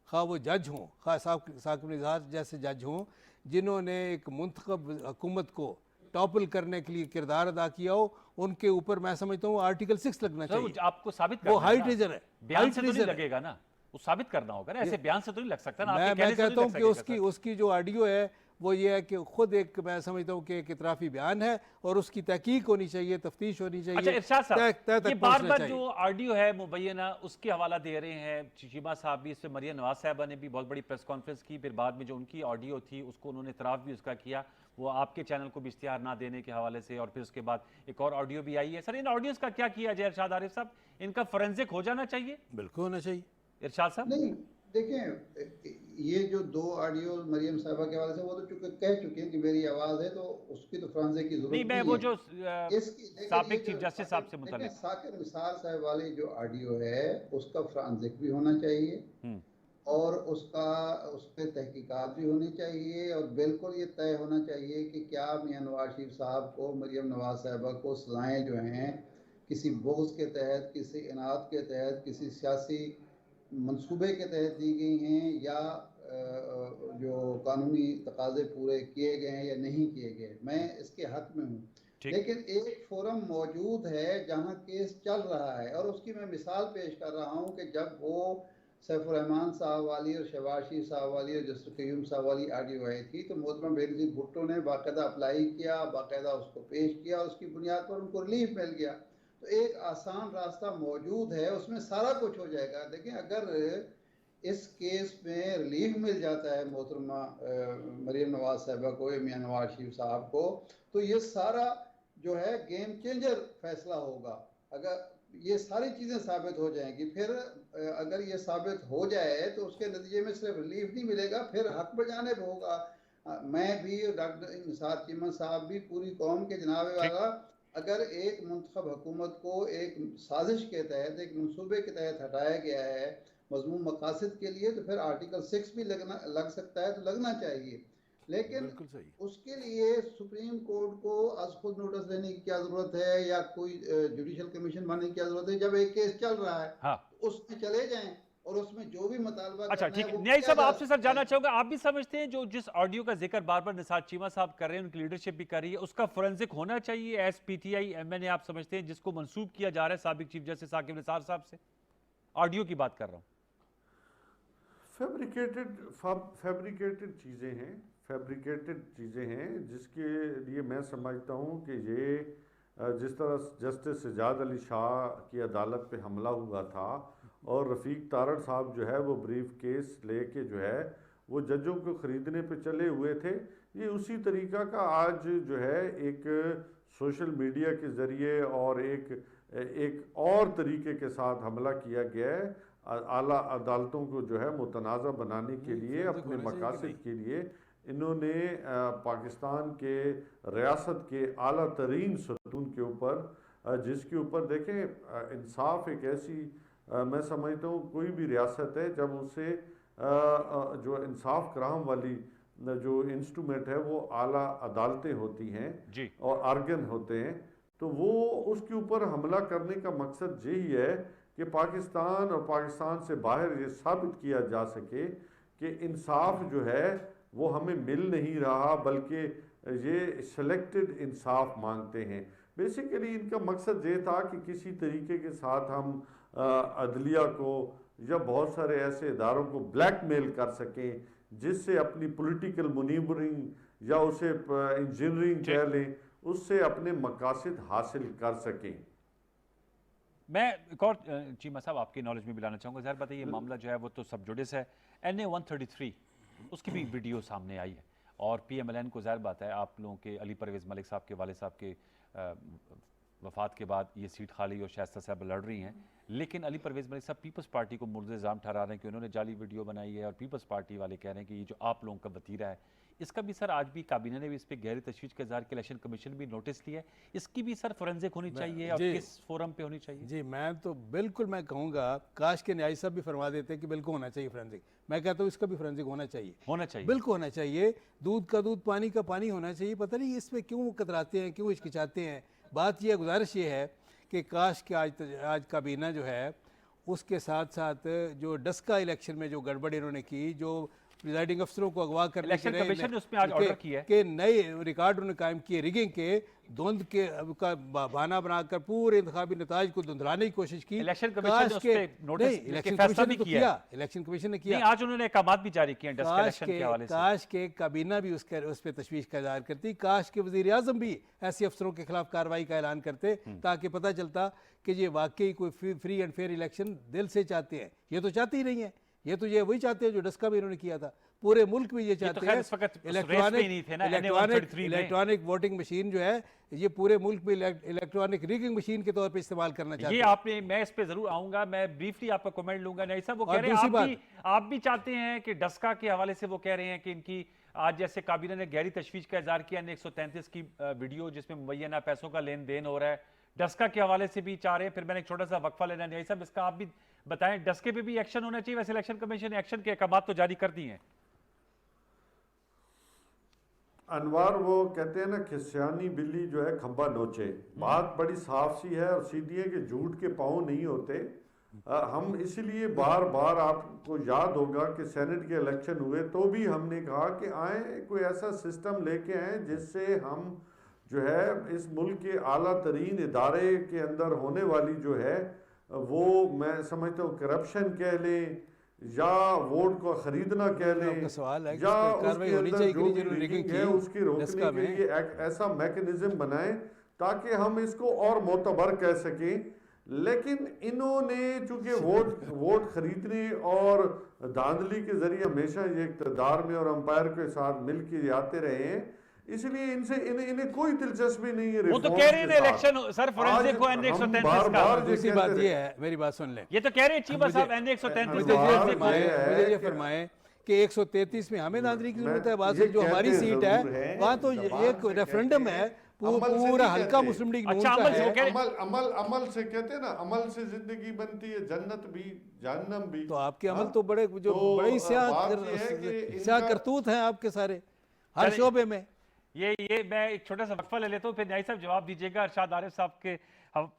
खा वो जज हों, खा साकिब निज़ार जैसे जज हों, जिन्होंने एक मुंतखब हुकूमत को टॉपल करने के लिए किरदार अदा किया हो, उनके ऊपर मैं समझता हूँ आर्टिकल 6 लगना चाहिए। आपको साबित करना वो हाई ट्रेजर है, बयान से तो नहीं लगेगा ना, वो साबित करना होगा ना, ऐसे बयान से तो नहीं लग सकता ना। मैं कहता हूँ कि उसकी जो ऑडियो है वो ये है कि खुद एक, मैं समझता हूँ कि एक इतराफी बयान है और उसकी तहकीक होनी चाहिए, तफ्तीश होनी चाहिए। अच्छा इरशाद साहब, ये बार बार जो ऑडियो है मुबैना उसके हवाला दे रहे हैं शीमा साहब भी, इसमें मरियम नवाज साहबा ने भी बहुत बड़ी प्रेस कॉन्फ्रेंस की, फिर बाद में जो उनकी ऑडियो थी उसको उन्होंने इतराफ़ भी उसका किया, वो आपके चैनल को भी इश्तिहार ना देने के हवाले से, और फिर उसके बाद एक और ऑडियो भी आई है। सर, इन ऑडियोज़ का क्या किया जाए इरशाद आरिफ साहब? इनका फोरेंसिक हो जाना चाहिए? बिल्कुल होना चाहिए इरशाद साहब। नहीं, देखें, ये जो 2 ऑडियो मरियम साहबा के हवाले से, वो तो चूंकि कह चुके हैं कि मेरी आवाज़ है, तो उसकी तो फोरेंसिक की जरूरत नहीं, मैं वो जो साबिक चीफ जस्टिस साहब से मुताल्लिक साकिब निसार साहब वाली जो ऑडियो है उसका फोरेंसिक भी होना चाहिए और उस पर तहकीकात भी होनी चाहिए, और बिल्कुल ये तय होना चाहिए कि क्या मियां नवाज शरीफ साहब को, मरियम नवाज साहबा को सज़ाएँ जो हैं किसी बोझ के तहत, किसी इनाद के तहत, किसी सियासी मंसूबे के तहत दी गई हैं, या जो कानूनी तकाजे पूरे किए गए हैं या नहीं किए गए, मैं इसके हक में हूँ। लेकिन एक फोरम मौजूद है जहाँ केस चल रहा है, और उसकी मैं मिसाल पेश कर रहा हूँ कि जब वो सैफुर्रहमान साहब वाली और शहबाज शरीफ साहब वाली और जस्टिस क़य्यूम साहब वाली ऑडियो आई थी, तो मोहतरम बेनज़ीर भुट्टो ने बाकायदा अप्लाई किया, बाकायदा उसको पेश किया, उसकी बुनियाद पर उनको रिलीफ मिल गया। तो एक आसान रास्ता मौजूद है, उसमें सारा कुछ हो जाएगा। देखें, अगर इस केस में रिलीफ मिल जाता है मोहतरमा मरियम नवाज साहबा को या मियां नवाज शरीफ साहब को, तो ये सारा जो है गेम चेंजर फैसला होगा। अगर ये सारी चीज़ें साबित हो जाएंगी, फिर अगर ये साबित हो जाए तो उसके नतीजे में सिर्फ रिलीफ नहीं मिलेगा, फिर हक बजानिब होगा। मैं भी, डॉक्टर निसार चीमा साहब भी, पूरी कौम के जनाब वाला, अगर एक मुंतखब हुकूमत को एक साजिश के तहत, एक मंसूबे के तहत हटाया गया है मज़मूम मकासद के लिए, तो फिर आर्टिकल 6 भी लग सकता है, तो लगना चाहिए। लेकिन उसके लिए सुप्रीम कोर्ट को आज खुद नोटिस देने की क्या जरूरत है, या कोई जुडिशल कमीशन बनने की क्या जरूरत है? जब एक केस चल रहा है, हाँ, उसमें चले जाएं और उसमें जो भी मुतालबा। अच्छा, ठीक है, न्यायी साहब, आपसे सर जानना चाहूंगा, आप भी समझते हैं जो जिस ऑडियो का जिक्र बार बार निसार चीमा साहब कर रहे हैं, उनकी लीडरशिप भी कर रही है, उसका फोरेंसिक होना चाहिए एस पीटीआई एमएनए, आप समझते हैं, जिसको मंसूब किया जा रहा है साबिक चीफ जस्टिस साकिब निसार साहब से? ऑडियो की बात कर रहा हूँ। फैब्रिकेटेड चीज़ें हैं जिसके लिए मैं समझता हूँ कि ये जिस तरह जस्टिस सजाद अली शाह की अदालत पे हमला हुआ था और रफ़ीक तारड़ साहब जो है वो ब्रीफ केस लेके जो है वो जजों को ख़रीदने पे चले हुए थे, ये उसी तरीक़ा का आज जो है एक सोशल मीडिया के ज़रिए और एक और तरीके के साथ हमला किया गया है आला अदालतों को जो है मुतनाज़ा बनाने के लिए, अपने मकासद के लिए। इन्होंने पाकिस्तान के रियासत के आला तरीन सतून के ऊपर, जिसके ऊपर देखें इंसाफ एक ऐसी, मैं समझता हूँ कोई भी रियासत है जब उसे जो इंसाफ कराम वाली जो इंस्ट्रूमेंट है वो आला अदालतें होती हैं जी। और आर्गन होते हैं, तो वो उसके ऊपर हमला करने का मकसद यही है कि पाकिस्तान और पाकिस्तान से बाहर ये साबित किया जा सके कि इंसाफ जो है वो हमें मिल नहीं रहा, बल्कि ये सिलेक्टेड इंसाफ मांगते हैं। बेसिकली इनका मकसद ये था कि किसी तरीके के साथ हम अदलिया को या बहुत सारे ऐसे इदारों को ब्लैकमेल कर सकें, जिससे अपनी पॉलिटिकल मनूवरिंग या उसे इंजीनियरिंग कह लें, उससे अपने मकासद हासिल कर सकें। मैं एक और चीमा साहब आपकी नॉलेज में भी लाना चाहूँगा। ज़ाहिर बात है ये मामला जो है वो तो सब जुडिस है। NA 133 उसकी भी वीडियो सामने आई है और PMLN को ज़ाहिर बात है आप लोगों के अली परवेज़ मलिक साहब के वाले साहब के वफ़ात के बाद ये सीट खाली और शाइस्ता साहब लड़ रही हैं, लेकिन अली परवेज़ मलिक साहब पीपल्स पार्टी को मुर्द इल्ज़ाम ठहरा रहे हैं कि उन्होंने जाली वीडियो बनाई है और पीपल्स पार्टी वाले कह रहे हैं कि ये जो आप लोगों का वतीरा है, इसका भी सर आज भी काबीना ने भी इस पर गहरी तशवीश का इज़हार किया, इलेक्शन कमीशन भी नोटिस लिया है, इसकी भी सर फोरेंसिक होनी चाहिए और किस फोरम पे होनी चाहिए? जी मैं तो बिल्कुल मैं कहूँगा काश के न्यायी साहब भी फरमा देते हैं कि बिल्कुल होना चाहिए फोरेंसिक। मैं कहता हूँ इसका भी फोरेंसिक होना चाहिए, बिल्कुल होना चाहिए। दूध का दूध पानी का पानी होना चाहिए। पता नहीं इसमें क्यों कतराते हैं, क्यों हिचकिचाते हैं। बात यह गुजारिश ये है कि काश के आज काबीना जो है उसके साथ साथ जो डस्का इलेक्शन में जो गड़बड़ इन्होंने की, जो प्रिजाइडिंग अफसरों को अगवा करने इलेक्शन कमीशन ने उसमें आज ऑर्डर किया है कि नए रिकॉर्ड उन्होंने कायम किए, रिगिंग के धुंध के का बहाना बनाकर पूरे इंतखाबी नताज को धुंधलाने की कोशिश की। इलेक्शन कमीशन ने उस पे नोटिस इलेक्शन फैसला कमीशन भी ने किया, इलेक्शन कमीशन ने किया। आज उन्होंने अहकामात भी जारी किए डस्का इलेक्शन के हवाले से। काश के काबीना भी उस पर तशवीश का इज़हार करती, काश के वज़ीर आज़म भी ऐसे अफसरों के खिलाफ कार्रवाई का ऐलान करते, ताकि पता चलता कि ये वाकई कोई फ्री एंड फेयर इलेक्शन दिल से चाहते हैं। ये तो चाहते ही नहीं है, ये तो ये वही चाहते हैं जो डस्का में इन्होंने किया था। पूरे मुल्क में ये चाहते हैं इलेक्ट्रॉनिक वोटिंग मशीन जो है ये पूरे मुल्क में इलेक्ट्रॉनिक रिगिंग मशीन के तौर पे इस्तेमाल करना चाहते हैं। ये आपने, मैं इस पे जरूर आऊंगा, मैं ब्रीफली आपका कमेंट लूंगा। नहीं साहब वो कह रहे हैं आप भी चाहते हैं कि डस्का के हवाले से वो कह रहे हैं कि इनकी आज जैसे काबीना ने गहरी तशवीश का इज़हार किया 133 की वीडियो जिसमें मुबैना पैसों का लेन देन हो रहा है, डस्का के हवाले से भी चाह रहे हैं। फिर मैंने एक छोटा सा वक्फा लेना है साहब, इसका आप भी बताएं, डस्के पे भी एक्शन होना चाहिए? वैसे इलेक्शन कमीशन ने एक्शन के अहकामात तो जारी कर दिए हैं। अनवार वो कहते हैं ना कि सियानी बिल्ली जो है खंबा नोचे। बात बड़ी साफ सी है और सीधी है कि झूठ के पाँव नहीं होते। हम इसीलिए बार बार आपको याद होगा कि सेनेट के इलेक्शन हुए तो भी हमने कहा कि आए कोई ऐसा सिस्टम लेके आए जिससे हम जो है इस मुल्क के आला तरीन इदारे के अंदर होने वाली जो है वो मैं समझता हूँ करप्शन कह लें या वोट को खरीदना कह लें सवाल है या उसके अंदर जो भी रिगिंग है उसकी रोकने के लिए एक ऐसा मैकेनिज्म बनाएं ताकि हम इसको और मोतबर कह सकें। लेकिन इन्होंने चूंकि वोट खरीदने और धांधली के जरिए हमेशा ये इक़्तिदार में और अंपायर के साथ मिल के आते रहे हैं, इसलिए इन्हें कोई दिलचस्पी नहीं है। वो तो कह रहे हैं इलेक्शन सर फोरेंसिक को NA 133 का। दूसरी बात ये है, मेरी बात सुन लें, ये तो कह रहे हैं चीमा साहब NA 133 मुझे ये फरमाएं कि 133 में हमें धांधली की जरूरत है। बात जो हमारी सीट है वहाँ तो एक रेफरेंडम है, पूरा हल्का मुस्लिम लीग नून का है। अमल से कहते हैं ना, अमल से जिंदगी बनती है, जन्नत भी जहन्नम भी। तो आपके अमल तो बड़े बड़ी स्याह करतूत हैं आपके सारे हर शोबे में। ये मैं एक छोटा सा वक्फा ले लेता हूँ, फिर न्याय साहब जवाब दीजिएगा। अरशाद आरिफ साहब के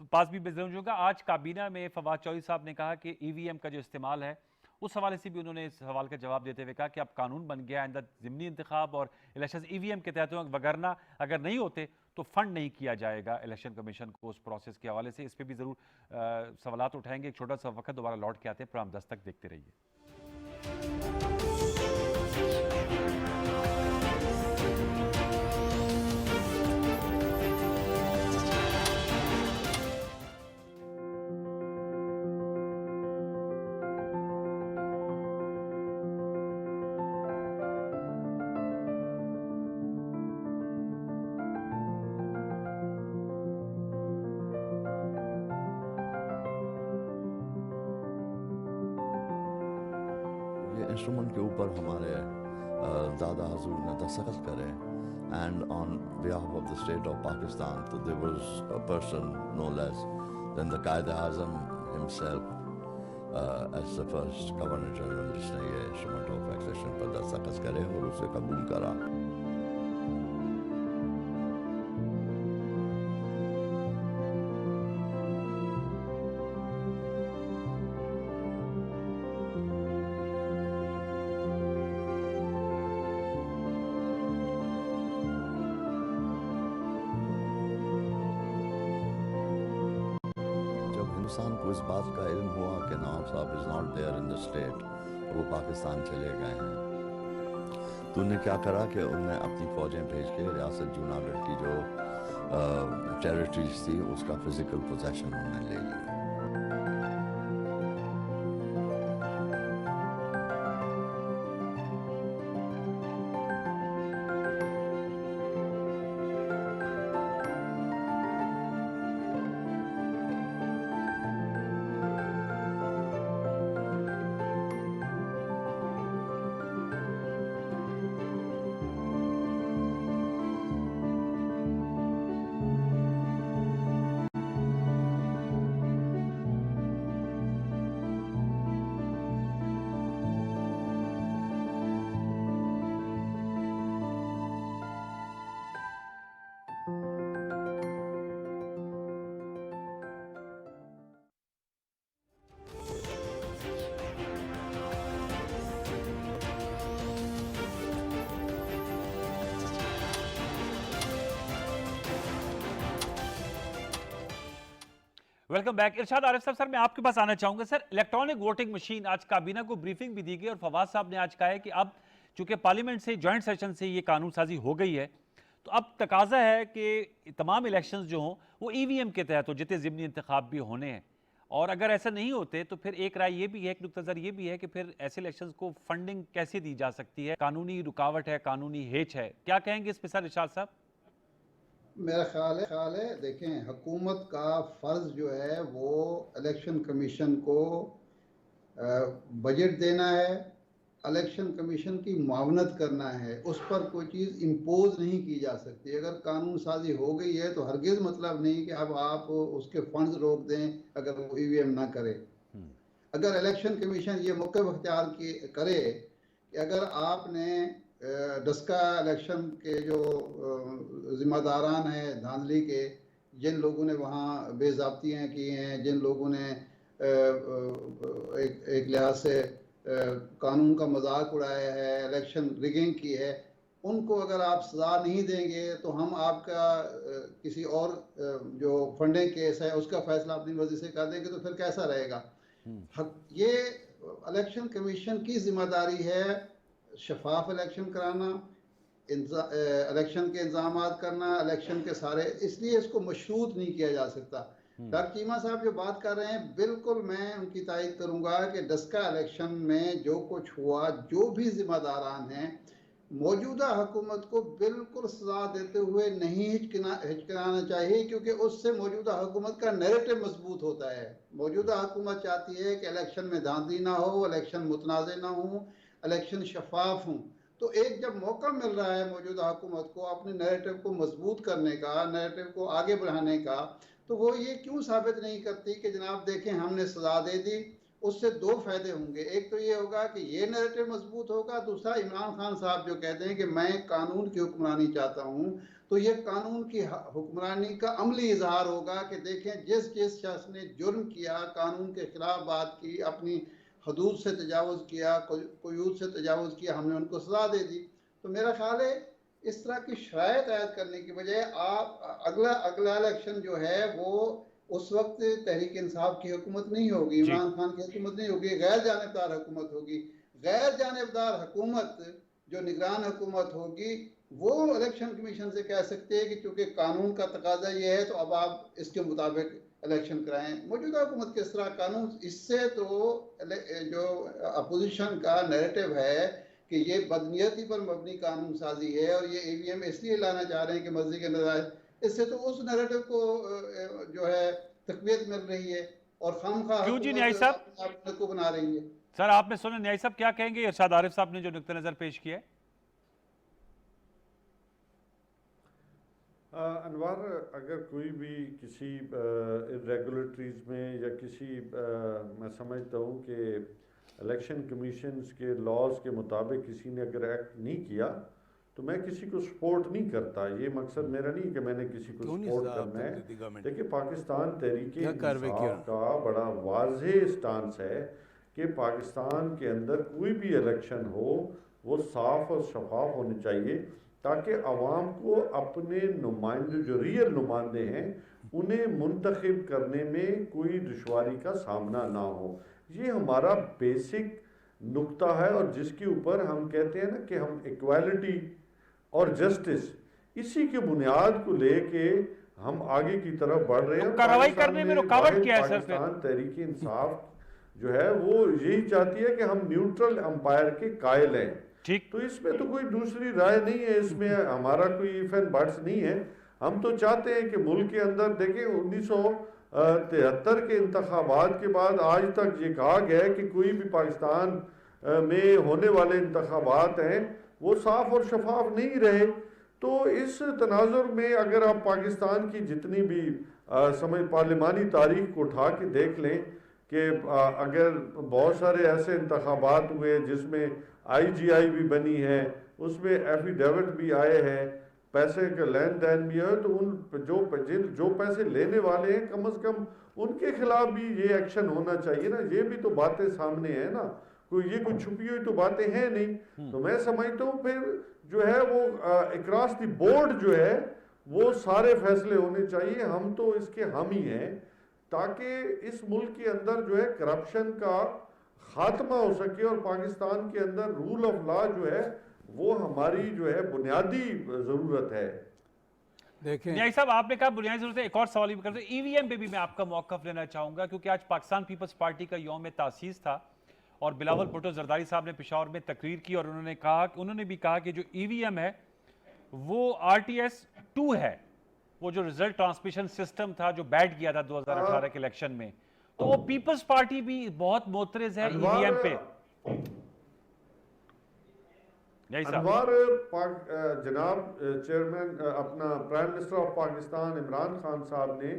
पास भी जरूर जाऊँगा। आज काबीना में फवाद चौधरी साहब ने कहा कि EVM का जो इस्तेमाल है उस हवाले से भी उन्होंने इस सवाल का जवाब देते हुए कहा कि अब कानून बन गया आइंदा ज़िमनी इंतखाब और इलेक्शन EVM के तहत वगरना अगर नहीं होते तो फंड नहीं किया जाएगा इलेक्शन कमीशन को उस प्रोसेस के हवाले से। इस पर भी ज़रूर सवालात उठाएंगे। एक छोटा सा वक्त दोबारा लौट के आते हैं। प्रोग्राम 10 तक देखते रहिए। इंस्ट्रूमेंट के ऊपर हमारे दादा हजूर ने दस्तखत करे and on behalf of the state of Pakistan तो there was a person no less than the Quaid Azam himself as the first governor general जिसने ये इंस्ट्रूमेंट ऑफ एक्सेशन पर दस्तखत करे और उसे कबूल करा। हिंदुस्तान को इस बात का इल्म हुआ कि नवाब साहब is not there in the state, वो पाकिस्तान चले गए हैं, तो उन्हें क्या करा कि उन्हें अपनी फ़ौजें भेज के रियासत जूनागढ़ की जो टेरिटरीज थी उसका फिज़िकल पोजेशन उन्होंने ले लिया। Welcome back. इरशाद आरिफ साहब, सर मैं आपके पास आना चाहूंगा। सर, इलेक्ट्रॉनिक वोटिंग मशीन, आज काबीना को ब्रीफिंग भी दी गई और फवाद साहब ने आज कहा है कि अब चूंकि पार्लियामेंट से जॉइंट सेशन से ये कानून साजी हो गई है, तो अब तकाजा है कि तमाम इलेक्शंस जो हों वो ईवीएम के तहत हो, जितने ज़िमनी इंतखाब भी होने हैं। और अगर ऐसा नहीं होते तो फिर एक राय ये भी है, एक नुक्ता नज़र ये भी है कि फिर ऐसे इलेक्शंस को फंडिंग कैसे दी जा सकती है, कानूनी रुकावट है, कानूनी हेच है, क्या कहेंगे इस पर सर इरशाद साहब? मेरा ख्याल है देखें, हुकूमत का फ़र्ज़ जो है वो इलेक्शन कमीशन को बजट देना है, इलेक्शन कमीशन की मुआवनत करना है, उस पर कोई चीज़ इम्पोज नहीं की जा सकती। अगर कानून साजी हो गई है तो हरगिज़ मतलब नहीं कि अब आप उसके फंड्स रोक दें अगर वो ईवीएम ना करे। अगर इलेक्शन कमीशन ये मौक़िफ़ अख्तियार करे कि अगर आपने डस्का इलेक्शन के जो ज़िम्मेदारान हैं धांधली के, जिन लोगों ने वहाँ बेज़ाब्तियाँ की हैं, जिन लोगों ने एक लिहाज से कानून का मजाक उड़ाया है, इलेक्शन रिगिंग की है, उनको अगर आप सज़ा नहीं देंगे तो हम आपका किसी और जो फंडिंग केस है उसका फैसला अपनी मर्जी से कर देंगे, तो फिर कैसा रहेगा? ये इलेक्शन कमीशन की जिम्मेदारी है शफाफ इलेक्शन कराना, इलेक्शन के इंतजाम करना, इलेक्शन के सारे, इसलिए इसको मशरूत नहीं किया जा सकता। डॉक्टर चीमा साहब जो बात कर रहे हैं, बिल्कुल मैं उनकी तायद करूंगा कि डस्का इलेक्शन में जो कुछ हुआ, जो भी जिम्मेदारान हैं, मौजूदा हुकूमत को बिल्कुल सजा देते हुए नहीं हिचकिनाना चाहिए, क्योंकि उससे मौजूदा हुकूमत का नैरेटिव मजबूत होता है। मौजूदा हुकूमत चाहती है कि इलेक्शन में धांधली ना हो, इलेक्शन मुतनाज़ ना हो, इलेक्शन शफाफ हों। तो एक जब मौका मिल रहा है मौजूदा हुकूमत को अपने नैरेटिव को मजबूत करने का, नैरेटिव को आगे बढ़ाने का, तो वो ये क्यों साबित नहीं करती कि जनाब देखें हमने सजा दे दी। उससे दो फायदे होंगे, एक तो ये होगा कि ये नैरेटिव मजबूत होगा, दूसरा इमरान खान साहब जो कहते हैं कि मैं कानून की हुक्मरानी चाहता हूँ, तो ये कानून की हुक्मरानी का अमली इजहार होगा कि देखें जिस शख्स ने जुर्म किया, कानून के खिलाफ बात की, अपनी हदूद से तजावुज़ किया, कुयूद से तजावुज़ किया, हमने उनको सजा दे दी। तो मेरा ख्याल है इस तरह की शराइत आयद करने की बजाय आप अगला इलेक्शन जो है वो उस वक्त तहरीक इंसाफ की हुकूमत नहीं होगी, इमरान खान की हुकूमत नहीं होगी, गैर जानिबदार हुकूमत होगी। गैर जानिबदार हुकूमत जो निगरान हुकूमत होगी वो इलेक्शन कमीशन से कह सकते हैं कि चूंकि कानून का तकाजा ये है तो अब आप इसके मुताबिक इलेक्शन कराएं। मौजूदा हुकूमत किस तरह कानून, इससे तो जो अपोजिशन का नैरेटिव है कि ये बदनीयती पर मबनी कानून साजी है और ये ईवीएम इसलिए लाना चाह रहे हैं कि मर्जी के नजायज, इससे तो उस नैरेटिव को जो है तकवीत मिल रही है और खामखा क्यों जी न्याय साहब को बना रही है। सर आपने सुना न्याय साहब क्या कहेंगे इरशाद आरिफ साहब ने जो नुक्ता नजर पेश किया है? अनवार, अगर कोई भी किसी इरेगुलेटरीज में या किसी मैं समझता हूँ कि इलेक्शन कमीशंस के लॉज के मुताबिक किसी ने अगर एक्ट नहीं किया तो मैं किसी को सपोर्ट नहीं करता। ये मकसद मेरा नहीं कि मैंने किसी को सपोर्ट करना है। देखिए, पाकिस्तान तहरीक इंसाफ का बड़ा वाज़ेह स्टांस है कि पाकिस्तान के अंदर कोई भी इलेक्शन हो वो साफ और शफाफ होने चाहिए, ताकि अवाम को अपने नुमाइंदे जो रियल नुमाइंदे हैं उन्हें मुंतखब करने में कोई दुश्वारी का सामना ना हो। ये हमारा बेसिक नुक्ता है, और जिसके ऊपर हम कहते हैं ना कि हम इक्वालिटी और जस्टिस, इसी की बुनियाद को लेके हम आगे की तरफ बढ़ रहे हैं। कार्रवाई करने में रुकावट क्या है सर? पाकिस्तान तहरीक इंसाफ जो है वो यही चाहती है कि हम न्यूट्रल अंपायर के कायल हैं। ठीक, तो इसमें तो कोई दूसरी राय नहीं है, इसमें हमारा कोई इफ एंड बट्स नहीं है। हम तो चाहते हैं कि मुल्क के अंदर देखें 1973 के इंतखाबात के बाद आज तक ये कहा गया है कि कोई भी पाकिस्तान में होने वाले इंतखाबात हैं वो साफ और शफाफ नहीं रहे। तो इस तनाजुर में अगर आप पाकिस्तान की जितनी भी समझ पार्लिमानी तारीख को उठा के देख लें कि अगर बहुत सारे ऐसे इंतखाबात हुए जिसमें IGI भी बनी है, उसमें एफिडेविट भी आए हैं, पैसे का लेन देन भी है, तो उन जो पैसे लेने वाले हैं कम से कम उनके खिलाफ भी ये एक्शन होना चाहिए ना। ये भी तो बातें सामने है ना, ये कोई छुपी हुई तो बातें हैं नहीं। तो मैं समझता हूँ फिर जो है वो अक्रॉस द बोर्ड जो है वो सारे फैसले होने चाहिए। हम तो इसके हम ही हैं, ताकि इस मुल्क के अंदर जो है करप्शन का खात्मा हो सके और पाकिस्तान के अंदर रूल ऑफ लॉ जो है वो हमारी जो है बुनियादी ज़रूरत है। देखें न्याई साहब, आपने कहा बुनियादी जरूरत है, एक और सवाल भी करते हैं। EVM पे भी मैं आपका मौक़िफ़ लेना चाहूँगा, क्योंकि आज पाकिस्तान पीपल्स पार्टी का यौम तासीस था और बिलावल भुट्टो जरदारी साहब ने पेशावर में तकरीर की और उन्होंने भी कहा कि जो EVM है वो RTS 2 है, वो जो रिजल्ट ट्रांसमिशन सिस्टम था जो बैठ गया था 2018 के इलेक्शन में, तो वो पीपल्स पार्टी भी बहुत मोतरज है EVM पे। अनवार, जनाब चेयरमैन अपना prime minister of Pakistan Imran Khan साहब ने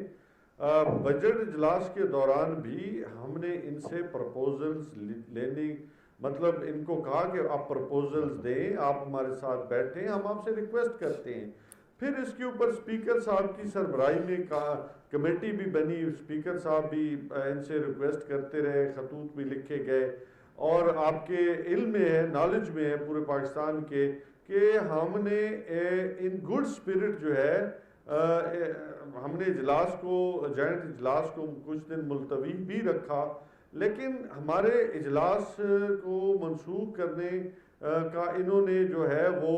बजट इजलास के दौरान भी हमने इनसे प्रपोजल्स लेने, मतलब इनको कहा कि आप प्रपोजल्स दें, आप हमारे साथ बैठें, हम आपसे रिक्वेस्ट करते हैं। फिर इसके ऊपर स्पीकर साहब की सरबराही में कमेटी भी बनी, स्पीकर साहब भी इनसे रिक्वेस्ट करते रहे, खतूत भी लिखे गए, और आपके इल्म में है, नॉलेज में है पूरे पाकिस्तान के कि हमने इन गुड स्पिरिट जो है हमने इजलास को, जॉइंट इजलास को कुछ दिन मुलतवी भी रखा, लेकिन हमारे इजलास को मनसूख करने का इन्होंने जो है वो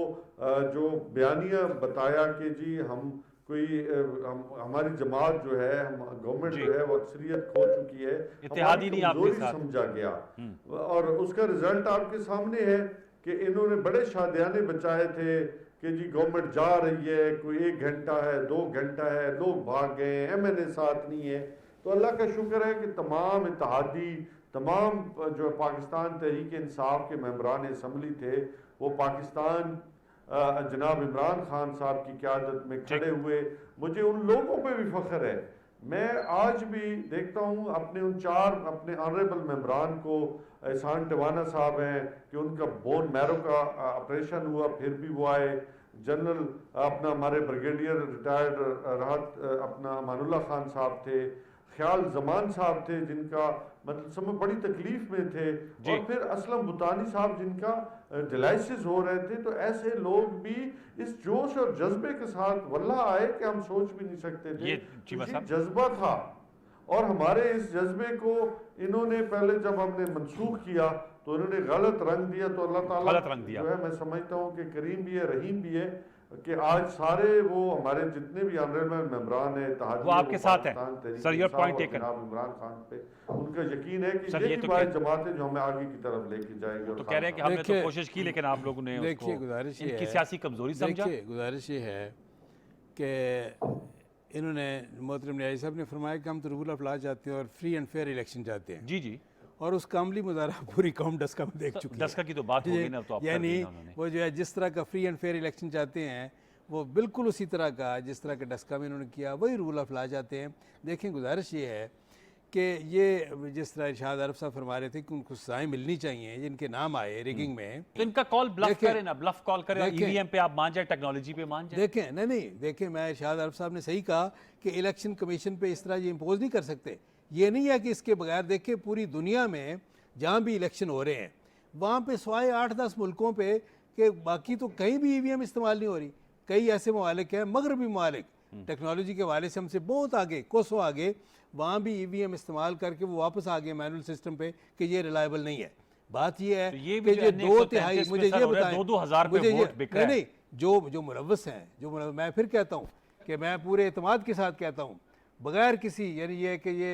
जो बयानिया बताया कि जी हम हमारी जमात जो है, हम गवर्नमेंट जो है वो अक्सरियत खो चुकी है, इत्तेहादी नहीं आपके साथ समझा गया। और उसका रिजल्ट आपके सामने है कि इन्होंने बड़े शादियाने बचाए थे कि जी गवर्नमेंट जा रही है, कोई 1 घंटा है, 2 घंटा है, लोग भाग गए, MNA साथ नहीं है। तो अल्लाह का शुक्र है कि तमाम इत्तेहादी, तमाम जो पाकिस्तान तहरीक इंसाफ के मेंबरान असम्बली थे वो पाकिस्तान जनाब इमरान खान साहब की क़यादत में खड़े हुए। मुझे उन लोगों पे भी फ़ख्र है। मैं आज भी देखता हूँ अपने उन 4 अपने ऑनरेबल मेंबरान को, एहसान टिवाना साहब हैं कि उनका बोन मैरो का ऑपरेशन हुआ, फिर भी वो आए। जनरल अपना हमारे ब्रिगेडियर रिटायर्ड राहत अपना अमानुल्लाह खान साहब थे, ख्याल जमान साहब थे जिनका मतलब समय बड़ी तकलीफ में थे, और फिर असलम बुतानी साहब जिनका डायलिसिस हो रहे थे। तो ऐसे लोग भी इस जोश और जज्बे के साथ वल्लाह आए कि हम सोच भी नहीं सकते थे। ये जज्बा था, और हमारे इस जज्बे को इन्होंने पहले जब हमने मनसूख किया तो इन्होंने गलत रंग दिया। तो अल्लाह ताला जो है, मैं समझता हूँ कि करीम भी है, रहीम भी है, कि आज सारे वो हमारे जितने भी ऑनरेबल मेंबरान हैं वो आपके साथ हैं। Sir, your point taken. Imran Khan पे उनका यकीन है कि ये बात जमात है जो हमें आगे की तरफ लेके जाएंगे। तो कह रहे हैं कि हमने तो कोशिश की, लेकिन आप लोगों ने देखिए गुजारिश इनकी सियासी कमजोरी समझा। गुजारिश ये है कि इन्होंने मोहतरम न्याई साहब ने फरमाया कि हम तो रूल ऑफ लॉ चाहते हैं और फ्री एंड फेयर इलेक्शन चाहते हैं। जी जी। और उसका अमली मुजाहरा पूरी कौम डस्का में देख चुकी है। डस्का की तो बात हो गई ना, तो यानी वो जो है जिस तरह का फ्री एंड फेयर इलेक्शन चाहते हैं वो बिल्कुल उसी तरह का जिस तरह के डस्का में इन्होंने किया वही रूल ऑफ लॉ जाते हैं। देखें, गुजारिश ये है कि ये जिस तरह इरशाद अरब साहब फरमा रहे थे कि उनको सजाएं मिलनी चाहिए जिनके नाम आए रिगिंग में, तो इनका कॉल ब्लफ देखें- करें ना, ब्लफ कॉल करें, देखें- ईवीएम पे आप मान जाए, टेक्नोलॉजी पे मान जाए। देखें नहीं, देखें, मैं इरशाद अरब साहब ने सही कहा कि इलेक्शन कमीशन पे इस तरह ये इम्पोज नहीं कर सकते। ये नहीं है कि इसके बगैर, देखें पूरी दुनिया में जहाँ भी इलेक्शन हो रहे हैं वहाँ पे सिवाय 8-10 मुल्कों पे कि बाकी तो कहीं भी ईवीएम इस्तेमाल नहीं हो रही। कई ऐसे ममालिक हैं, मगरबी ममालिक टेक्नोलॉजी के हवाले से हमसे बहुत आगे, कोसों आगे, वहाँ भी ईवीएम इस्तेमाल करके वो वापस आ गए मैनुअल सिस्टम पे कि ये रिलायबल नहीं है। बात ये है तो ये कि भी जो ये अन्य 2/3, 133 मुझे में सर ये हो रहा है, बताएं, 2-2 हज़ार पे मुझे ये वोट बिक रहा है। नहीं, जो मुलव्वस हैं, मैं फिर कहता हूँ कि मैं पूरे एतमाद के साथ कहता हूँ, बगैर किसी यानी ये कि ये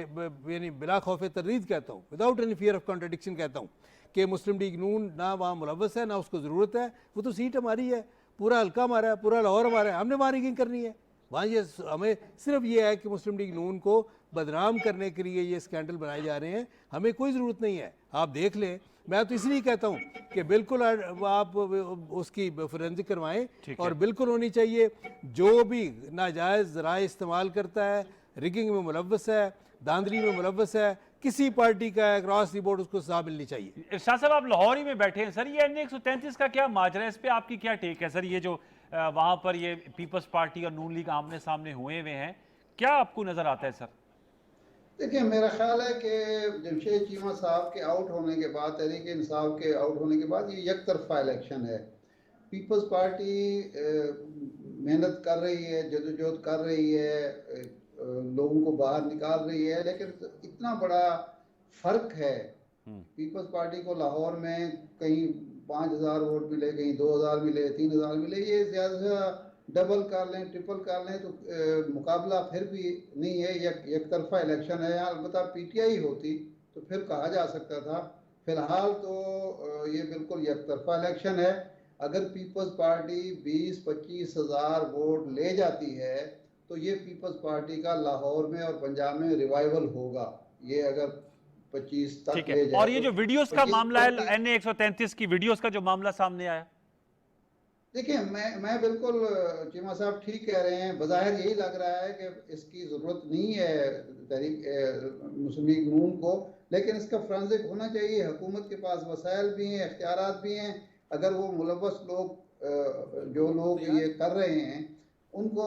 यानी बिला खौफ तरदीद कहता हूँ, without any fear of contradiction कहता हूँ कि मुस्लिम लीग नून ना वहाँ मुलव्वस है ना उसको ज़रूरत है। वो तो सीट हमारी है, पूरा हल्का हमारा है, पूरा लाहौर हमारा है, हमने वहाँ रिगिंग करनी है। वहाँ ये हमें सिर्फ ये है कि मुस्लिम लीग नून को बदनाम करने के लिए ये स्कैंडल बनाए जा रहे हैं, हमें कोई ज़रूरत नहीं है। आप देख लें, मैं तो इसलिए कहता हूँ कि बिल्कुल आप उसकी फोरेंसिक करवाएं और बिल्कुल होनी चाहिए। जो भी नाजायज़ राय इस्तेमाल करता है, रिगिंग में मुलव्वस है, धांधली में मुलव्वस है, किसी पार्टी का है, क्रॉस दी बोर्ड, उसको सजा मिलनी चाहिए। इरशाद साहब, आप लाहौर ही में बैठे हैं सर, ये एन 133 का क्या माजरा है, इस पे आपकी क्या टेक है सर? ये जो वहां पर ये पीपल्स पार्टी और नून लीग आमने सामने हुए हैं, क्या आपको नजर आता है सर? देखिए, मेरा ख्याल है कि जमशेद चीमा साहब के आउट होने के बाद, तहरीक इंसाफ के आउट होने के बाद, ये एक तरफा इलेक्शन है। पीपल्स पार्टी मेहनत कर रही है, जदोजहद कर रही है, लोगों को बाहर निकाल रही है, लेकिन इतना बड़ा फर्क है। पीपल्स पार्टी को लाहौर में कहीं 5,000 वोट मिले, कहीं 2,000 मिले, 3,000 मिले, ये ज़्यादा से डबल कर लें, ट्रिपल कर लें तो मुकाबला फिर भी नहीं है, एक तरफा इलेक्शन है। अलबत्ता पीटीआई होती तो फिर कहा जा सकता था। फिलहाल तो ये बिल्कुल एक तरफा इलेक्शन है। अगर पीपल्स पार्टी 20-25 हज़ार वोट ले जाती है तो ये पीपल्स पार्टी का लाहौर में और पंजाब में रिवाइवल होगा, ये अगर 25 तक ठीक ले है। जाए। और ये जो वीडियोस का मामला है, तो एन 133 की वीडियोस का जो मामला सामने आया, देखिए, मैं बिल्कुल चीमा साहब ठीक कह रहे हैं। बज़ाहिर यही लग रहा है कि इसकी ज़रूरत नहीं है तहरीक मुस्लिम लीग नून को, लेकिन इसका फोरेंसिक होना चाहिए। हुकूमत के पास वसाइल भी हैं, इख्तियारात भी हैं। अगर वो मुलव्वस लोग जो लोग ये कर रहे हैं उनको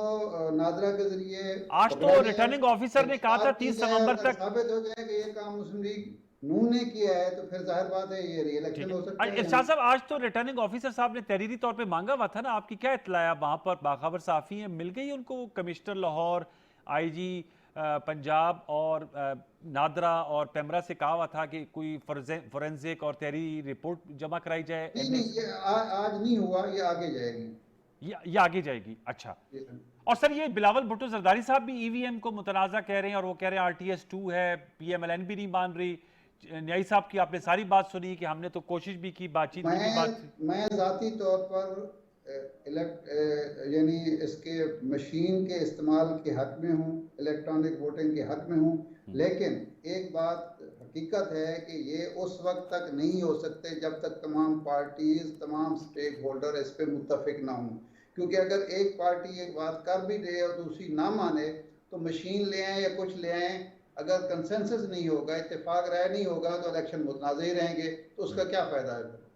नादरा के जरिए आज तो रिटर्निंग ऑफिसर ने कहा था 30 नवंबर तक साबित हो जाए कि ये काम मुस्लिम लीग नून ने किया है, तो फिर जाहिर बात है ये री-इलेक्शन हो सकता है। इरशाद साहब, आज तो रिटर्निंग ऑफिसर साहब ने तहरीरी तौर पे मांगा हुआ था ना, आपकी क्या इत्तला है? वहां पर बाखबर साफी है, मिल गई उनको? कमिश्नर लाहौर, आईजी पंजाब और नादरा और पेमरा से कहा हुआ था कि कोई फोरेंसिक और तहरीरी रिपोर्ट जमा कराई जाए। नहीं, ये आज नहीं हुआ, ये आगे जाएगी, ये आगे जाएगी। अच्छा। और सर, ये बिलावल भुट्टो जरदारी साहब भी ईवीएम को मुतनाज़ा कह रहे हैं और वो कह रहे हैं आरटीएस 2 है, पीएमएलएन भी नहीं मान रही। न्याई साहब की आपने सारी बात सुनी कि हमने तो कोशिश भी की, बातचीत की बात। मैं ज़ाती तौर पर यानी इसके मशीन के इस्तेमाल के हक में हूँ, इलेक्ट्रॉनिक वोटिंग के हक में हूँ, लेकिन एक बात हकीकत है कि ये उस वक्त तक नहीं हो सकते जब तक तमाम पार्टीज, तमाम स्टेक होल्डर इस पर मुत्तफिक ना हों। क्योंकि अगर एक पार्टी एक बात कर भी दे और दूसरी ना माने तो मशीन ले आए या कुछ ले आए, अगर कंसेंसस नहीं होगा, इत्तेफाक राय नहीं होगा, तो इलेक्शन मुतनाज़ ही रहेंगे, तो उसका क्या फ़ायदा है?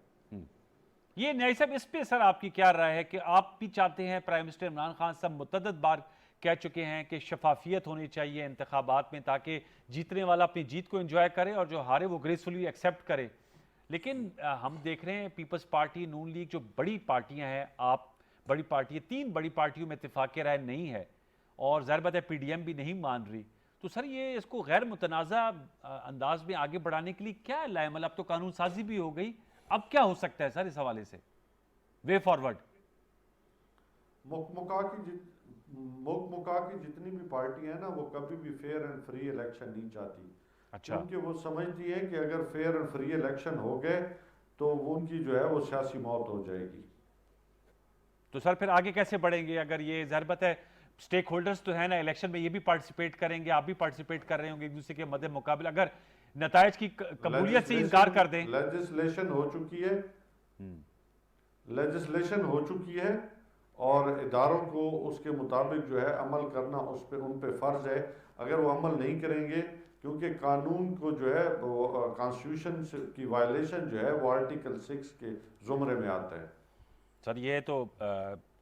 ये न्याय साहब, इस पे सर आपकी क्या राय है कि आप भी चाहते हैं, प्राइम मिनिस्टर इमरान खान साहब मुतअद्दिद बार कह चुके हैं कि शफाफियत होनी चाहिए इंतखाबात में, ताकि जीतने वाला अपनी जीत को एंजॉय करे और जो हारे वो ग्रेसफुली एक्सेप्ट करे। लेकिन हम देख रहे हैं पीपल्स पार्टी, नून लीग, जो बड़ी पार्टियां हैं, आप बड़ी पार्टी है, 3 बड़ी पार्टियों में इत्तेफाक राय नहीं है और ज़ाहिर बात है पीडीएम भी नहीं मान रही, तो सर ये इसको गैर मुतनाज़ा अंदाज में आगे बढ़ाने के लिए क्या लाएमल? अब तो कानून साजी भी हो गई, अब क्या हो सकता है सर इस हवाले से वे फॉरवर्ड? मुका की जितनी भी पार्टी है ना, वो कभी भी फेयर एंड फ्री इलेक्शन नहीं चाहती। अच्छा। क्योंकि वो समझती है कि अगर फेयर एंड फ्री इलेक्शन हो गए तो वो उनकी जो है वो सियासी मौत हो जाएगी। तो सर फिर आगे कैसे बढ़ेंगे? अगर ये ज़ाहिर बात है स्टेक होल्डर्स तो है ना इलेक्शन में, ये भी पार्टिसिपेट करेंगे, आप भी पार्टिसिपेट कर रहे होंगे एक दूसरे के मद्दे मुकाबले, अगर नतायज की कबूलियत से इनकार कर दें। लेजिस्लेशन हो चुकी है, लेजिस्लेशन हो चुकी है और इदारों को उसके मुताबिक जो है अमल करना उन पे फ़र्ज़ है। अगर वो अमल नहीं करेंगे, क्योंकि कानून को जो है कॉन्स्टिट्यूशन की वायलेशन जो है वो आर्टिकल 6 के ज़ुमरे में आता है। सर ये तो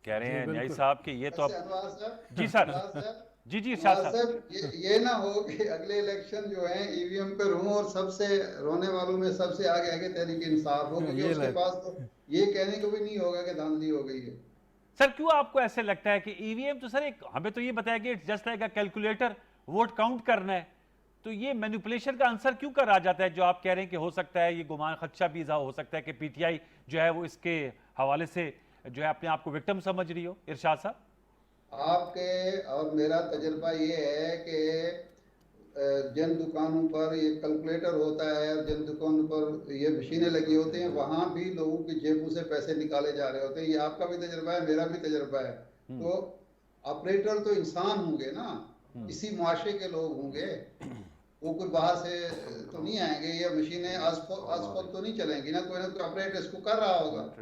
कह रहे हैं न्यायी बिल्कुल। साहब कि ये तो वैसे अब अनवार साहब, जी सर, अनवार साहब, जी जी अनवार इरशाद साहब। साहब, ये ना हो कि अगले इलेक्शन जो है ईवीएम पे रों और सबसे रोने वालों में सबसे आगे आगे तहरीक इंसाफ हो, क्योंकि ये उसके लग- पास तो ये कहने को भी नहीं होगा कि धांधली हो गई है। सर क्यों आपको ऐसे लगता है कि ईवीएम तो सर एक हमें तो ये बताया कि it's just like a calculator, vote count करना है, तो ये मैनिपुलेशन का आंसर क्यों कर आ जाता है? जो आप कह रहे हैं कि हो सकता है ये गुमान खदशा भी इज़ा हो सकता है कि पीटीआई जो है वो इसके हवाले से जो है अपने आप को विक्टिम समझ रही हो। इरशाद साहब, आपके और मेरा तजर्बा ये है कि जिन दुकानों पर ये कैलकुलेटर होता है और जिन दुकानों पर ये मशीनें लगी होती हैं, वहां भी लोगों की जेबों से पैसे निकाले जा रहे होते हैं। ये आपका भी तजर्बा है, मेरा भी तजर्बा है। तो ऑपरेटर तो इंसान होंगे ना, इसी मुआशरे के लोग होंगे, वो कोई बाहर से तो नहीं आएंगे। ये मशीनें आसपास तो नहीं चलेंगी ना कोई ऑपरेटर इसको कर रहा होगा।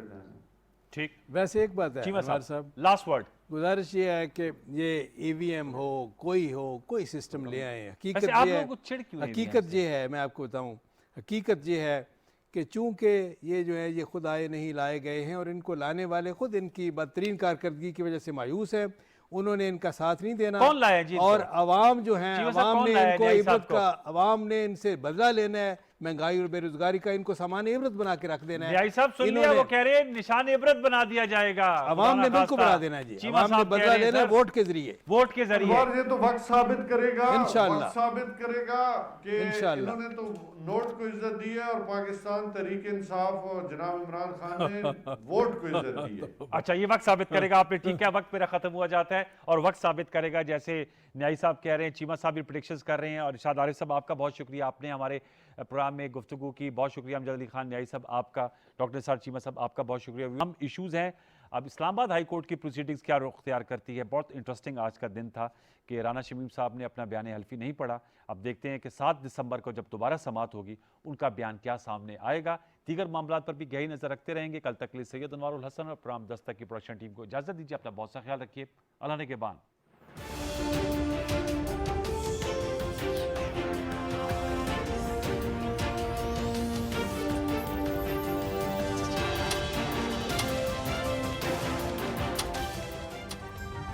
ठीक, वैसे एक बात है चीमा अनवार साहब, साहब, लास्ट वर्ड। गुजारिश ये है कि ये ईवीएम हो कोई सिस्टम ले आए। हकीकत वैसे आप ये लोगों है, को चिढ़ क्यों है हकीकत EVM से? ये है, मैं आपको बताऊं, हकीकत ये है कि चूंकि ये जो है ये खुद आए नहीं लाए गए हैं और इनको लाने वाले खुद इनकी बदतरीन कारकर्दगी की वजह से मायूस हैं, उन्होंने इनका साथ नहीं देना। कौन लाया जी इनको? और अवाम जो है, चीमा साहब, अवाम कौन ने लाया इनको न्यायी साहब इबरत का, अवाम ने इनसे बदला लेना है, महंगाई और बेरोजगारी का इनको सामान इबरत बना के रख देना है। न्यायी साहब सुन लिया, इन्होंने- वो कह रहे हैं निशान इबरत बना दिया जाएगा। अवाम ने खुदा ना बिल्कुल खास्ता। बना देना है जी, चीमा अवाम ने साहब कह बदला रहे हैं लेना है सर, वोट के जरिए। वोट के जरिए। और ये तो वक्त साबित करेगा, इंशाअल्लाह। वक्त साबित करेगा कि इंशाअल्लाह। इन्होंने तो नोट को इज्जत दी है और पाकिस्तान तहरीक इंसाफ और जनाब इमरान खान ने वोट को इज्जत दी है। अच्छा, ये वक्त साबित करेगा। आपने ठीक है, वक्त मेरा खत्म हुआ जाता है और वक्त साबित करेगा। जैसे न्यायी साहब कह रहे हैं, चीमा साहब भी प्रेडिक्शंस कर रहे हैं, और इरशाद आरिफ साहब आपका बहुत शुक्रिया, आपने हमारे प्रोग्राम में गुफ्तगू की। बहुत शुक्रिया अमजद अली खान। न्यायी साहब आपका, डॉक्टर सर चीमा साहब आपका बहुत शुक्रिया। हम इशूज़ हैं, अब इस्लामाबाद हाई कोर्ट की प्रोसीडिंग्स क्या रुख अख्तियार करती है। बहुत इंटरेस्टिंग आज का दिन था कि राना शमीम साहब ने अपना बयान हल्फी नहीं पढ़ा। अब देखते हैं कि 7 दिसंबर को जब दोबारा समाअत होगी उनका बयान क्या सामने आएगा। दीगर मामलात पर भी गहरी नजर रखते रहेंगे। कल तक के लिए सैयद अनवारुल हसन और प्रोग्राम दस्तक की प्रोडक्शन टीम को इजाज़त दीजिए। अपना बहुत सा ख्याल रखिए। अल्लाह ने के बान।